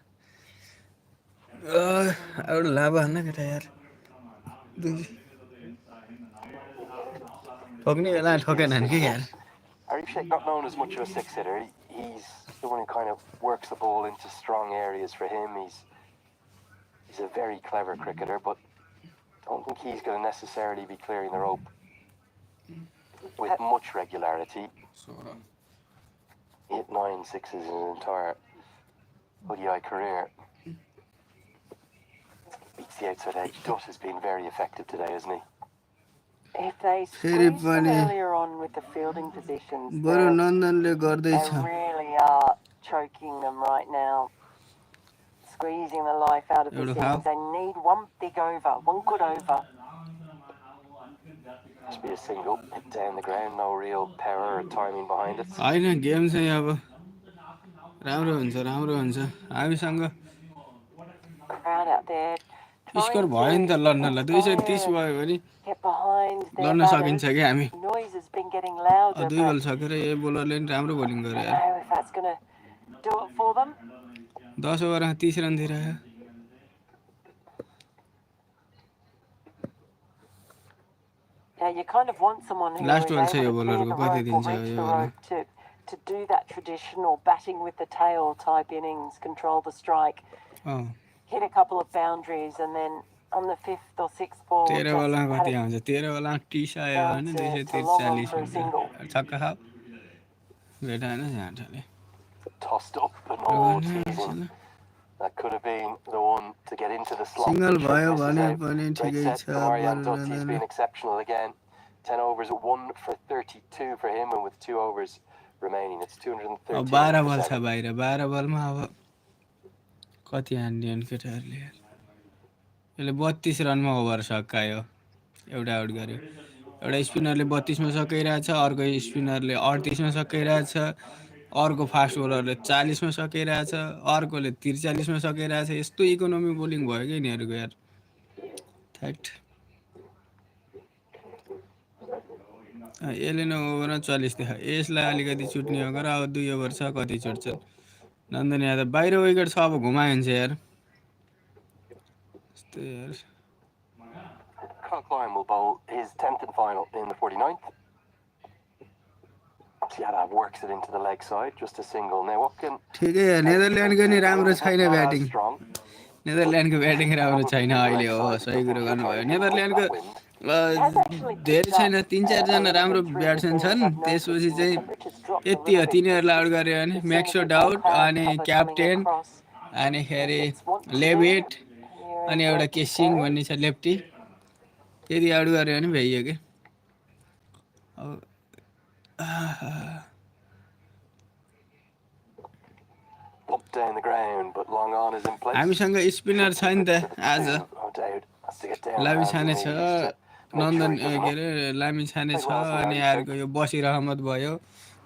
Speaker 5: एउटा लाभा हान्न केटा यार ठोक्ने बेला ठोकेन नि के यार
Speaker 2: Arif Sheikh not known as much of a six-hitter. He's the one who kind of works the ball into strong areas for him. He's a very clever cricketer, but I don't think he's going to necessarily be clearing the rope with much regularity. He hit 9 sixes in his entire ODI career. Beats the outside edge. Dutt has been very effective today, hasn't he?
Speaker 3: If they squeeze them earlier on with the fielding positions, they really are choking them right now, squeezing the life out of the things. They need one big over, one good over.
Speaker 2: Must be a single, hit down the ground, no real power or timing behind it.
Speaker 5: I know games अब राम्रो हुन्छ हामीसँग
Speaker 3: Crowd out there.
Speaker 5: Score भयो नि त लड्नलाई 230 भयो भने लड्न सकिन्छ के हामी दुई बल सकेर ए बोलरले नि राम्रो बोलिङ गर्यो यार 10 ओभरमा 30 रन दिइराख्यो लास्ट बल छ यो बोलरको कति दिन्छ यो
Speaker 3: to do that traditional batting with the tail type innings, control the strike, hit a couple of boundaries, and then on the 5th or 6th ball.
Speaker 5: 13
Speaker 3: just
Speaker 5: बलमा
Speaker 3: had
Speaker 5: कति
Speaker 3: it
Speaker 5: आउँछ 13 बलमा 30 आयो
Speaker 3: down
Speaker 5: भने
Speaker 3: to long on
Speaker 5: 243
Speaker 3: for a
Speaker 5: हुन्छ
Speaker 3: single.
Speaker 5: छक्का खाऊ बेटा हैन झाँटाले
Speaker 2: Tossed up and all teasing. That could have been the one to get into the slot.
Speaker 5: Single भयो
Speaker 2: Misses
Speaker 5: भने
Speaker 2: out.
Speaker 5: पनि
Speaker 2: Great
Speaker 5: ठिकै
Speaker 2: set
Speaker 5: छ
Speaker 2: from Marianne Dutt. He's
Speaker 5: बरु
Speaker 2: been exceptional again. 10 overs, 1 for 32 for him, and with 2 overs remaining, it's 213
Speaker 5: अब 12
Speaker 2: for
Speaker 5: बल छ
Speaker 2: 7.
Speaker 5: बाहिर 12 बलमा अब कति हान्दियन् केटाहरूले यार यसले 32 रनमा ओभर सकायो एउटा आउट गर्यो एउटा स्पिनरले 32 मा सकाइरहेछ अर्को स्पिनरले 38 मा सकाइरहेछ अर्को फास्ट बोलरले 40 मा सकाइरहेछ अर्कोले 43 मा सकाइरहेछ यस्तो इकोनोमी बोलिङ भयो के यिनीहरुको यार थ्याट यसले न ओभरमा 40 देखा यसलाई अलिकति छुट्ने हो गर अब 2 ओभर छ कति छुट्छ नन्दन यादव बाहिर विकेट छ अब घुमाइन्छ यार यस्तो यार
Speaker 2: Klein will bowl his 10th and final in the 49th. Siada works it into the leg side, just a single. Now what can...
Speaker 5: ठिकै हो नेदरल्यान्डको नि राम्रो छैन ब्याटिङ नेदरल्यान्डको ब्याटिङ राम्रो छैन अहिले हो सही कुरा गर्नुभयो नेदरल्यान्डको धेरै छैन 3-4 जना राम्रो ब्याट्सम्यान छन् त्यसपछि चाहिँ यति हो तिनीहरुलाई आउट गर्यो भने म्याक्सो डाउट अनि क्याप्टेन अनि खेरि लेभिट अनि एउटा केसिङ भन्ने छ लेफ्टी यदि आउट गर्यो भने भइयो के
Speaker 2: Popped down the ground, but long on is in place.
Speaker 5: हामीसँग स्पिनर छ नि त आज लामी छाने छ नन्दन के अरे लामी छाने छ अनि अर्को यो बसिर अहमद भयो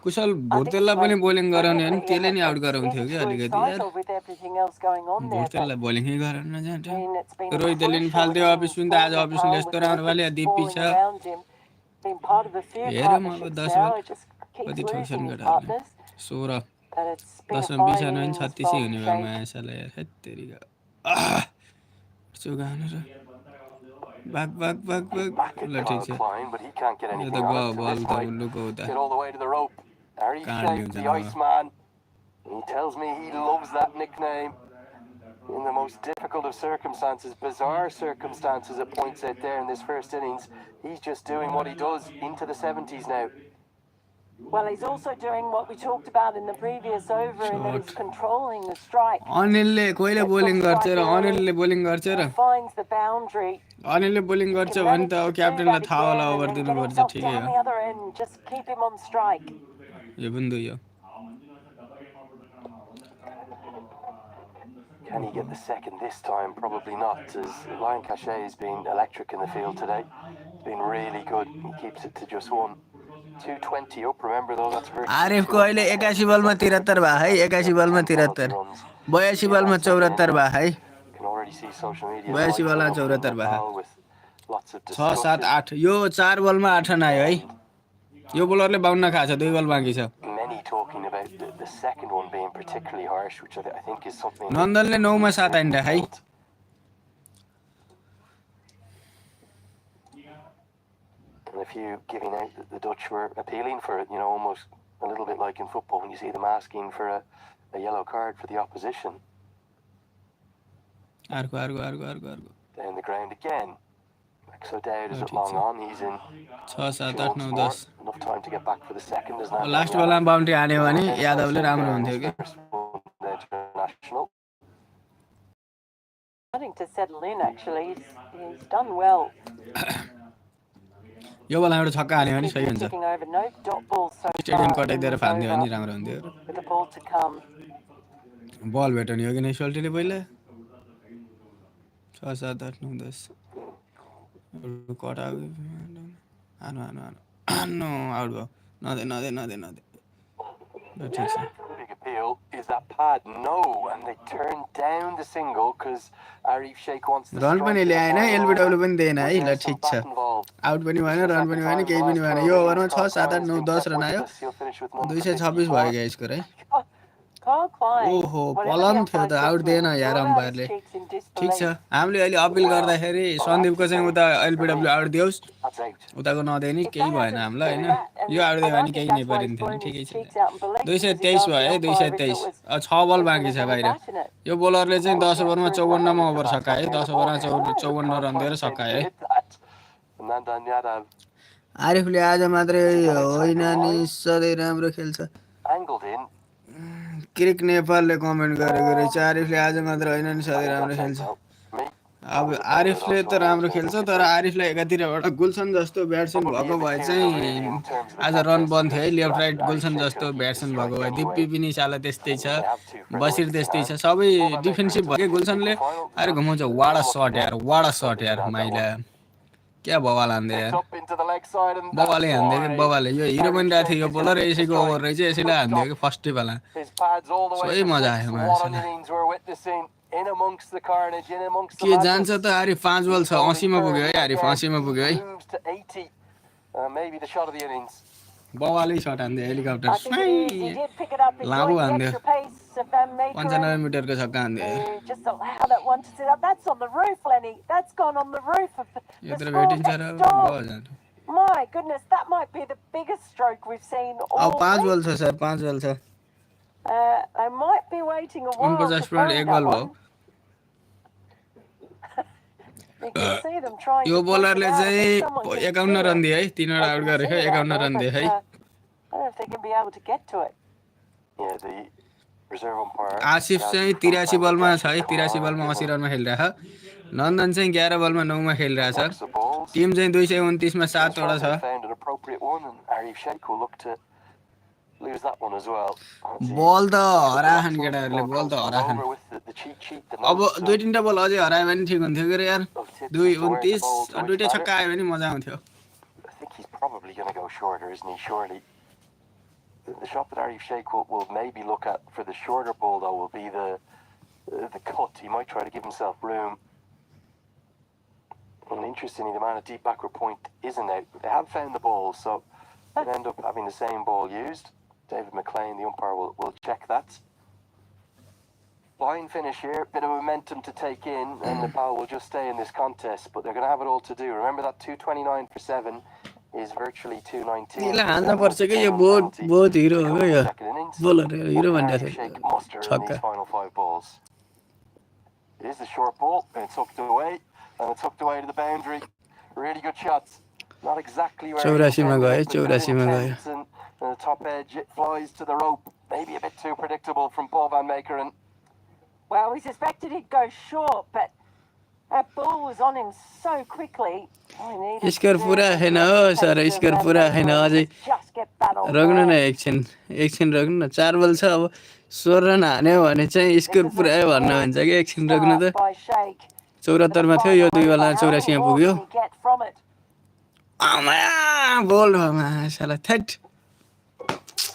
Speaker 5: कुशल भुर्तेललाई पनि बोलिङ गराउने हो नि त्यसले नि आउट गराउँथ्यो कि अलिकति यार भुर्तेललाई बोलिङै गराउन जान्छ रोहितले नि फाल्थ्यो अफिस पनि त आज अफिसले यस्तो राम्रो वाले दिप्पी छ हेरौँ अब 10 बल कति ठोक्छन् केटाहरूले 16 10 मा 20 आउनु भने 36 हुने भयो मायासालाई यार हेत्तेरीका चुगाउनु र बाक बाक बाक बाक ल ठिक छ यो त गयो बल त लुको उता कहाँ ल्याउँछ
Speaker 2: He tells me he loves that nickname in the most difficult of circumstances, bizarre circumstances at points out there in this first innings. He's just doing what he does into the 70s now.
Speaker 3: Well, he's also doing what we talked about in the previous over, in that he's controlling the strike.
Speaker 5: अनिलले कहिले bowling गर्छ र अनिलले bowling गर्छ र
Speaker 3: Finds the boundary.
Speaker 5: अनिलले bowling गर्छ भने त अब क्याप्टेनलाई थाहा होला over दिनुपर्छ ठिकै हो
Speaker 3: Just keep him on strike.
Speaker 5: यो पनि दुई हो
Speaker 2: Can he get the second this time? Probably not, as Lion Cachet has been electric in the field today. He's been really good. He keeps it to just one. 220 up, remember though, that's very...
Speaker 5: Arif को अहिले 81 बलमा 73 भा है 81 बलमा 73 82 बलमा 74 भा है 82 बलमा 74 भा 6 7 8 यो 4 बलमा 8 रन आयो है यो बोलरले 52 खाछ 2 बल बाँकी छ
Speaker 2: Many talking about the second one being particularly harsh, which I think is something...
Speaker 5: नन्दनले 9 मा 7 हान्दा है
Speaker 2: And a few giving out that the Dutch were appealing for it, you know, almost a little bit like in football when you see them asking for a yellow card for the opposition.
Speaker 5: Argo.
Speaker 2: Down the ground again. So Dowd is at long on, he's in
Speaker 5: 6 7 8 9 10
Speaker 2: enough time to get back for the second.
Speaker 5: Last बलमा boundary हान्यो भने यादवले राम्रो हुन्थ्यो के
Speaker 3: Starting to settle in actually. He's done well.
Speaker 5: यो बलमा एउटा छक्का हान्यो भने सही हुन्छ स्टेडियम कटाइदिएर फाल्दियो भने राम्रो हुन्थ्यो बल भेट्यो नि हो कि नै सोल्टीले पहिला 6 7 8 9 10 कटा हानु आउट भयो नदे ठिक छ
Speaker 2: Big appeal. Is that pad? No, and they turn down the single because Arif Sheikh wants the
Speaker 5: run पनि ल्याएन एलबीडब्ल्यू पनि दिएन है ल ठिक छ आउट पनि भएन रन पनि भएन केही पनि भएन यो ओभरमा 6 7 8 9 10 रन आयो 226 भयो गाइसको है
Speaker 3: Kyle Klein,
Speaker 5: ओहो
Speaker 3: whatever
Speaker 5: पलम
Speaker 3: the
Speaker 5: थियो
Speaker 3: umpire
Speaker 5: त
Speaker 3: said
Speaker 5: आउट
Speaker 3: to
Speaker 5: दिएन
Speaker 3: him,
Speaker 5: यार
Speaker 3: blew out his
Speaker 5: अम्पायरले
Speaker 3: cheeks in
Speaker 5: ठिक छ
Speaker 3: disbelief.
Speaker 5: हामीले अहिले अपिल गर्दाखेरि सन्दीपको चाहिँ उता एलबिडब्ल्यू आउट दियोस्
Speaker 2: That's out.
Speaker 5: उताको नदिए नि
Speaker 3: If
Speaker 5: केही
Speaker 3: that
Speaker 5: भएन
Speaker 3: hasn't,
Speaker 5: हामीलाई होइन
Speaker 3: that,
Speaker 5: यो आउट दियो
Speaker 3: and I
Speaker 5: भने
Speaker 3: think
Speaker 5: केही नै
Speaker 3: that's why he's
Speaker 5: परिन्थेन
Speaker 3: blown
Speaker 5: ठिकै
Speaker 3: his
Speaker 5: छ
Speaker 3: cheeks out in belief, because he
Speaker 5: 223
Speaker 3: asked
Speaker 5: भयो
Speaker 3: the
Speaker 5: है
Speaker 3: umpire if it
Speaker 5: 223
Speaker 3: was
Speaker 5: 6 बल
Speaker 3: if it
Speaker 5: बाँकी
Speaker 3: was
Speaker 5: छ
Speaker 3: any
Speaker 5: बाहिर
Speaker 3: bat in it.
Speaker 5: यो बोलरले चाहिँ 10
Speaker 3: Yeah,
Speaker 5: ओभरमा
Speaker 3: through
Speaker 5: 54 मा
Speaker 3: play.
Speaker 5: ओभर सकायो 10 ओभरमा 54 रन दिएर सकायो है
Speaker 2: Nandanyada
Speaker 5: आरिफले आज मात्रै होइन नि सधैँ राम्रो खेल्छ
Speaker 2: angled in.
Speaker 5: क्रिक नेपालले कमेन्ट गरेको रहेछ आरिफले आज मात्र होइन नि
Speaker 2: I
Speaker 5: सधैँ
Speaker 2: think
Speaker 5: राम्रो
Speaker 2: that's out
Speaker 5: खेल्छ
Speaker 2: now. Me.
Speaker 5: अब आरिफले त राम्रो खेल्छ तर आरिफलाई एकातिरबाट गुल्सन जस्तो ब्याट्सम्यान भएको भए चाहिँ आज रन बन्थ्यो है लेफ्ट राइट गुल्सन जस्तो ब्याट्सम्यान भएको भए दिप्पी पनि साला त्यस्तै छ बसिर त्यस्तै छ सबै डिफेन्सिभ भयो गुल्सनले अरे घुमाउँछ वाडा सट यार माइला क्या बवाल हान्दै यार
Speaker 2: Up into the leg side and
Speaker 5: बवालै हान्दै कि बवाले यो हिरो बनिरहेको थियो यो बोलर
Speaker 2: Harry
Speaker 5: यसैको ओभर रहेछ यसैलाई हान्दियो कि फर्स्टै बेला
Speaker 2: his pads all the way
Speaker 5: सही
Speaker 2: to
Speaker 5: मजा
Speaker 2: six.
Speaker 5: आयो
Speaker 2: What an
Speaker 5: मान्छेलाई
Speaker 2: innings we're witnessing in amongst the carnage, in amongst the
Speaker 5: के
Speaker 2: madness.
Speaker 5: जान्छ त आरिफ 5 बल छ 80 मा पुग्यो है आरिफ 80 मा पुग्यो है
Speaker 2: Moves to 80. Maybe the shot of the innings.
Speaker 5: बवालै सट हान्दियो helicopter
Speaker 3: I think it is. He did pick it up,
Speaker 5: लामो
Speaker 3: enjoyed the
Speaker 5: हान्दियो
Speaker 3: extra pace of Van
Speaker 5: 95
Speaker 3: Meekeren.
Speaker 5: मिटरको छक्का हान्दियो
Speaker 3: Just allow that one to sit up. That's on the roof, Lenny. That's gone on the roof of the
Speaker 5: यत्रो
Speaker 3: score
Speaker 5: भेटिन्छ र
Speaker 3: next
Speaker 5: भयो
Speaker 3: door.
Speaker 5: जानु
Speaker 3: My goodness, that might be the biggest stroke we've seen all
Speaker 5: अब 5
Speaker 3: week.
Speaker 5: बल छ sir 5 बल छ
Speaker 3: They might be waiting a while to
Speaker 5: 49
Speaker 3: throw
Speaker 5: एक
Speaker 3: that
Speaker 5: बल भयो
Speaker 3: one. You can see them trying
Speaker 5: yo
Speaker 3: to push
Speaker 5: बोलरले
Speaker 3: it out. I
Speaker 5: चाहिँ
Speaker 3: think someone can
Speaker 5: 51
Speaker 3: see
Speaker 5: run
Speaker 3: it.
Speaker 5: दियो है 3 वटा
Speaker 3: They
Speaker 5: आउट
Speaker 3: can
Speaker 5: गरेको
Speaker 3: see it
Speaker 5: 51
Speaker 3: out
Speaker 5: run
Speaker 3: there,
Speaker 5: दियो है
Speaker 3: but, I don't know if they can be able to get to it.
Speaker 2: Yeah, the reserve umpire.
Speaker 5: Asif चाहिँ 83 बलमा छ है 83 बलमा 80 रनमा खेलिरहेछ नन्दन चाहिँ 11 बलमा 9 मा खेलिरहेछ टिम चाहिँ 229 मा 7 वटा छ
Speaker 2: Found an appropriate one, and Arif Sheikh will look to lose that one as well.
Speaker 5: बल त हराखन् केटाहरूले बल त हराखन्
Speaker 2: Over with the cheat sheet, the
Speaker 5: अब
Speaker 2: notes
Speaker 5: दुई तीनटा बल अझै हरायो भने ठिक हुन्थ्यो के रे यार
Speaker 2: of tips
Speaker 5: 229
Speaker 2: as to where the ball to
Speaker 5: दुईटै
Speaker 2: which
Speaker 5: छक्का
Speaker 2: batter.
Speaker 5: आयो भने मजा आउँथ्यो
Speaker 2: I think he's probably going to go shorter, isn't he? Surely. The shot that Arif Sheikh will maybe look at for the shorter ball, though, will be the cut. He might try to give himself room. And interestingly, the man at deep backward point isn't out. They have found the ball, so they'll end up having the same ball used. David McLean, the umpire, will check that. Fine finish here, bit of momentum to take in, and Nepal will just stay in this contest, but they're going to have it all to do. Remember that 229 for 7 is virtually 219.
Speaker 5: यसलाई हान्न पर्छ कि यो बहुत हिरो हो क्या यो bowler हिरो भनिरहेको
Speaker 2: Shake
Speaker 5: थियो
Speaker 2: muster in
Speaker 5: छक्का
Speaker 2: these final 5 balls. It is the short ball, and it's hooked away, and it's hooked away to the boundary. Really good shots. Not exactly where
Speaker 5: 84 मा गयो
Speaker 2: but
Speaker 5: 84 मा गयो
Speaker 2: intense, and the top edge, it flies to the rope. Maybe a bit too predictable from Paul Van Meekeren.
Speaker 3: Well, we suspected he'd go short, but that ball was on him so quickly.
Speaker 5: Score पुरा छैन हो sir score पुरा छैन अझै रोक्नु न एकछिन रोक्नु न 4 बल छ अब 16 रन हान्यो भने चाहिँ स्कोर पुरै भन्न हुन्छ कि एकछिन रोक्नु त 74 मा थियो यो दुई बेला 84 मा पुग्यो आमा बोल्ड भमा साला that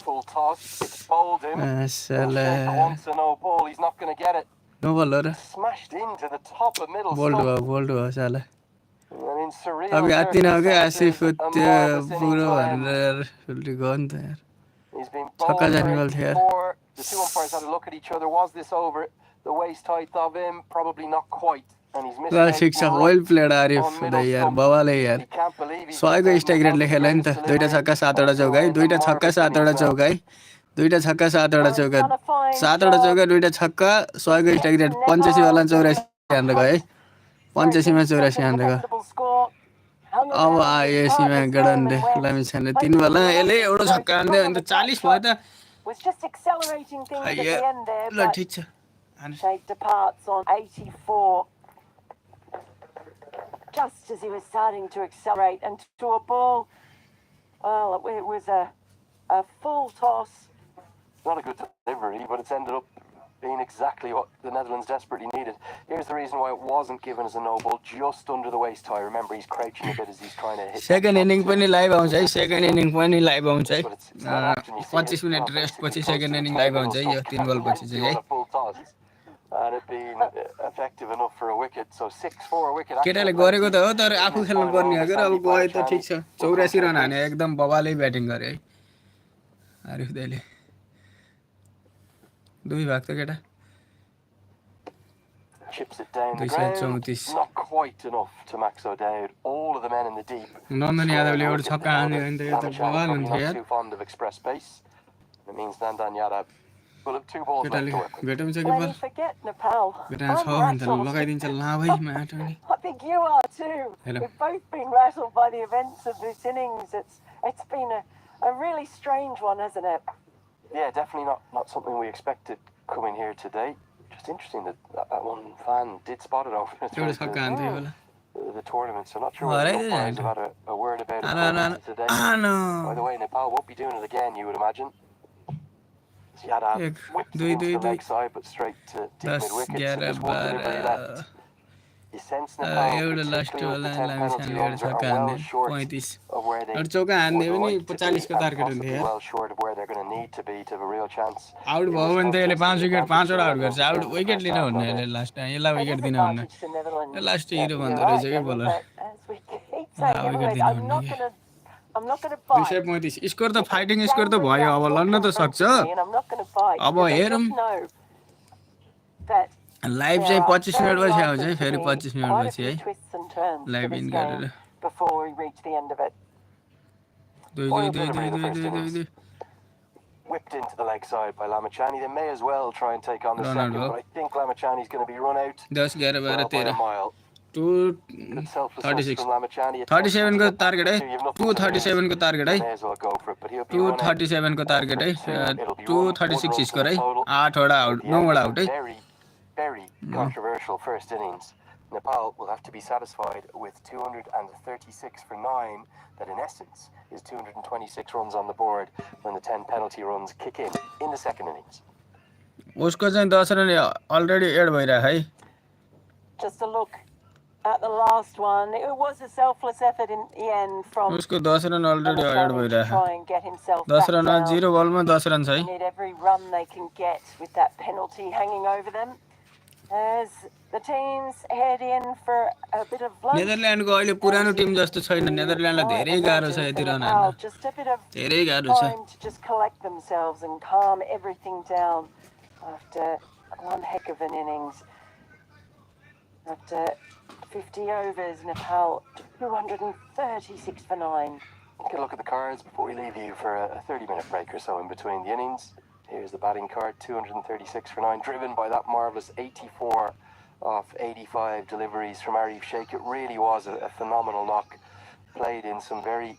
Speaker 2: Full toss, it's bowled him.
Speaker 5: साला
Speaker 2: Sheikh wants a no ball, he's not going to get it.
Speaker 5: No ball हो र
Speaker 2: Smashed into the top of middle
Speaker 5: bowled भयो साला
Speaker 2: And in surreal
Speaker 5: अब आति न के आसिफ
Speaker 2: circumstances, a
Speaker 5: त्यो
Speaker 2: marvelous
Speaker 5: पुरो
Speaker 2: innings will end.
Speaker 5: भनेर उल्टी गयो नि त यार
Speaker 2: He's been
Speaker 5: छक्का
Speaker 2: bowled
Speaker 5: जाने
Speaker 2: for
Speaker 5: वाला थियो यार
Speaker 2: 84. The two umpires had a look at each other. Was this over? The waist height of him, probably not quite. And he's missed
Speaker 5: ल
Speaker 2: out
Speaker 5: ठिक छ
Speaker 2: right
Speaker 5: well played Arif
Speaker 2: on middle
Speaker 5: दाइ यार
Speaker 2: stump.
Speaker 5: बवाले यार
Speaker 2: He can't believe he's
Speaker 5: 100 को
Speaker 2: just
Speaker 5: strike rate लेखेला नि त
Speaker 2: out
Speaker 5: दुईटा छक्का 7 वटा चौकाई दुईटा छक्का 7 वटा चौकाई दुईटा छक्का 7 वटा चौका 7 वटा चौका दुईटा छक्का 100 को स्ट्राइक रेट 85 वाला 84 हान्दै गयो है 85 मा 84 हान्दै गयो अब आयो सीमा गडनले लामी छाने 3 वाला यसले एउटा छक्का हान्दै अनि त 40 भयो त
Speaker 3: Was just accelerating things at the end there,
Speaker 5: ल
Speaker 3: but
Speaker 5: ठिक छ
Speaker 3: Sheikh departs on 84. Just as he was starting to accelerate and to a ball. Well, it was a full toss.
Speaker 2: Not a good delivery, but it's ended up being exactly what the Netherlands desperately needed. Here's the reason why it wasn't given as a no ball, just under the waist high. Remember, he's crouching a bit as he's trying to hit.
Speaker 5: Second inning पनि live आउँछ है second inning पनि live आउँछ है
Speaker 2: But it's not often you see
Speaker 5: 25 minute rest पछि second inning live आउँछ है यो 3 बल पछि चाहिँ है
Speaker 2: on a full toss. And it being effective enough for a wicket. So 6-4 wicket.
Speaker 5: केटाले गरेको त हो तर आफू खेल्नु पर्ने हो के अब गए त ठिक छ 84 रन हाने एकदम बवालै ब्याटिङ गरे है आरिफ दाइले 2 भाग त केटा
Speaker 2: Chips it down the
Speaker 5: 234
Speaker 2: ground. Not quite enough to Max O'Dowd. All of the men in the deep.
Speaker 5: नन्दन यादवले एउटा
Speaker 2: square
Speaker 5: छक्का हान्यो भने त यो त
Speaker 2: Lamachani
Speaker 5: बवाल
Speaker 2: probably
Speaker 5: हुन्थ्यो
Speaker 2: not
Speaker 5: यार
Speaker 2: too fond of express pace. It means Nandan Yadav will have 2 balls left
Speaker 5: केटाले
Speaker 2: to work with.
Speaker 5: भेटाउँछ कि
Speaker 3: When
Speaker 5: बल
Speaker 3: you forget Nepal,
Speaker 5: भेटाउन छ
Speaker 3: I'm
Speaker 5: भने त
Speaker 3: rattled.
Speaker 5: लगाइदिन्छ लाभै माटो नि
Speaker 3: I think you are too.
Speaker 5: Hello.
Speaker 3: We've both been rattled by the events of this innings. It's been a really strange one, hasn't it?
Speaker 2: Yeah, definitely not something we expected coming here today. Just interesting that one fan did spot it over
Speaker 5: एउटा छक्का हान्थ्यो होला
Speaker 2: the tournament, so not sure whether the umpires have had a word about it today. By the way, Nepal won't be doing it again, you would imagine. Yadav whipped it into the leg side, but straight to deep mid-wicket. So just one delivery left. You sense Nepal,
Speaker 5: एउटा last
Speaker 2: particularly
Speaker 5: वाला
Speaker 2: with the 10 penalty
Speaker 5: लामिछानेले एउटा
Speaker 2: runs, are
Speaker 5: छक्का
Speaker 2: well
Speaker 5: हान्ने
Speaker 2: short
Speaker 5: 35
Speaker 2: of where they
Speaker 5: एउटा चौका हान्ने
Speaker 2: would
Speaker 5: पनि
Speaker 2: like to be,
Speaker 5: 45 को
Speaker 2: and
Speaker 5: टार्गेट हुन्थ्यो
Speaker 2: possibly
Speaker 5: यार
Speaker 2: well short of where they're going to need to be to have a real chance.
Speaker 5: Out
Speaker 2: in
Speaker 5: भयो
Speaker 2: this
Speaker 5: भने त यसले
Speaker 2: contest.
Speaker 5: 5 विकेट 5 वटा आउट
Speaker 2: Advantage
Speaker 5: गर्छ out
Speaker 2: in the
Speaker 5: wicket
Speaker 2: first
Speaker 5: लिन
Speaker 2: half,
Speaker 5: भन्ने
Speaker 2: rather.
Speaker 5: यसले लास्ट टाइम यसलाई
Speaker 3: It
Speaker 5: विकेट
Speaker 3: is
Speaker 5: दिन भन्ने
Speaker 3: advantage to Netherlands.
Speaker 5: यो लास्ट हिरो
Speaker 3: You're
Speaker 5: भन्दो
Speaker 3: right,
Speaker 5: रहेछ कि
Speaker 3: Evan,
Speaker 5: bowler
Speaker 3: but as we keep saying,
Speaker 5: wicket
Speaker 3: everybody,
Speaker 5: didn't
Speaker 3: I'm
Speaker 5: win
Speaker 3: not
Speaker 5: again.
Speaker 3: gonna bite.
Speaker 5: 235 score त फाइटिङ स्कोर त भयो अब लड्न त सक्छ
Speaker 3: And I'm not gonna bite.
Speaker 5: अब
Speaker 3: because I
Speaker 5: हेरौँ
Speaker 3: just know that
Speaker 5: लाइभ चाहिँ 25 मिनेट पछि आउँछ है फेरि 25 मिनेट
Speaker 3: quite a
Speaker 5: पछि
Speaker 3: few
Speaker 5: है
Speaker 3: twists and turns to
Speaker 5: live
Speaker 3: this
Speaker 5: in
Speaker 3: game
Speaker 5: गरेर
Speaker 3: before we reach the end of it.
Speaker 5: 2
Speaker 2: Well, delivery in the first innings. Whipped into the leg side by Lamachani. They may as well try and take on the
Speaker 5: Run
Speaker 2: second,
Speaker 5: out,
Speaker 2: but I think Lamachani's going to be run out
Speaker 5: 10 11
Speaker 2: well
Speaker 5: 12
Speaker 2: by a
Speaker 5: 13
Speaker 2: mile.
Speaker 5: 2
Speaker 2: Good selflessness
Speaker 5: 36
Speaker 2: from Lamachani.
Speaker 5: 37 को target है
Speaker 2: You have nothing to
Speaker 5: 237
Speaker 2: lose.
Speaker 5: को target है
Speaker 2: You may as well go for it, but he'll be run out
Speaker 5: 237 को target है
Speaker 2: It'll be one
Speaker 5: 236
Speaker 2: run
Speaker 5: score
Speaker 2: to
Speaker 5: है
Speaker 2: the total.
Speaker 5: 8 वटा out
Speaker 2: At the
Speaker 5: 9
Speaker 2: end
Speaker 5: वटा
Speaker 2: of
Speaker 5: out
Speaker 2: a
Speaker 5: है
Speaker 2: very controversial first innings, Nepal will have to be satisfied with 236 for 9. That in essence is 226 runs on the board when the 10 penalty runs kick in the second innings.
Speaker 5: उसको चाहिँ 10 run already add भइरा है
Speaker 3: Just a look at the last one. It was a selfless effort in the end from
Speaker 5: उसको 10 run already add
Speaker 3: Lamachani
Speaker 5: भइरा
Speaker 3: to
Speaker 5: है
Speaker 3: try and get himself
Speaker 5: 10
Speaker 3: back
Speaker 5: रनमा
Speaker 3: down.
Speaker 5: 0 बलमा 10 run छ
Speaker 3: They
Speaker 5: है
Speaker 3: need every run they can get with that penalty hanging over them. As the teams head in for a bit of lunch.
Speaker 5: नेदरल्यान्डको अहिले पुरानो Tim जस्तो छैन नेदरल्यान्डलाई धेरै गाह्रो छ यति रन हान्न
Speaker 3: Just a bit of
Speaker 5: धेरै गाह्रो छ
Speaker 3: time to just collect themselves and calm everything down after one heck of an innings. After 50 overs, Nepal 236 for 9.
Speaker 2: Take a look at the cards before we leave you for a 30-minute break or so in between the innings. Here's the batting card, 236 for 9, driven by that marvellous 84 of 85 deliveries from Arif Sheikh. It really was a phenomenal knock, played in some very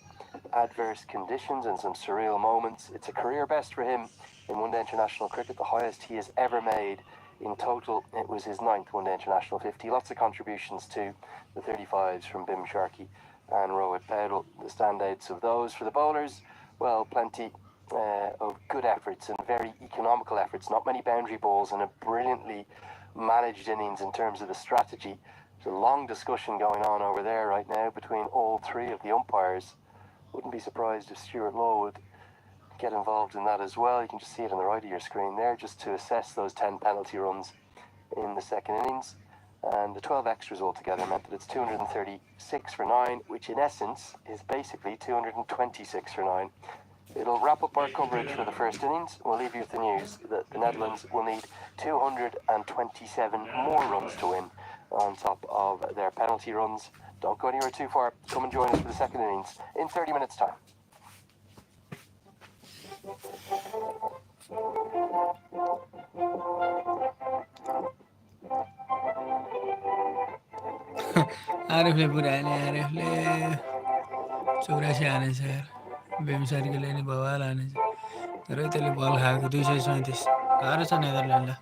Speaker 2: adverse conditions and some surreal moments. It's a career best for him in one-day international cricket, the highest he has ever made. In total, it was his 9th one-day international 50. Lots of contributions to the 35s from Bim Sharkey and Rohit Pedal. The standouts of those for the bowlers, well, plenty of good efforts and very economical efforts. Not many boundary balls and a brilliantly managed innings in terms of the strategy. There's a long discussion going on over there right now between all 3 of the umpires. Wouldn't be surprised if Stuart Law would get involved in that as well. You can just see it on the right of your screen there, just to assess those 10 penalty runs in the second innings. And the 12 extras altogether meant that it's 236 for 9, which in essence is basically 226 for 9. It'll wrap up our coverage for the first innings. We'll leave you with the news that the Netherlands will need 227 more runs to win on top of their penalty runs. Don't go anywhere too far. Come and join us for the second innings in 30 minutes' time.
Speaker 5: आरएफले पुऱ्याएन आरएफले 84 हानेछ यार बेमसारीको नि बवाल हानेछ तर त्यसले बल खाएको 237 गाह्रो छ नेदरल्यान्डलाई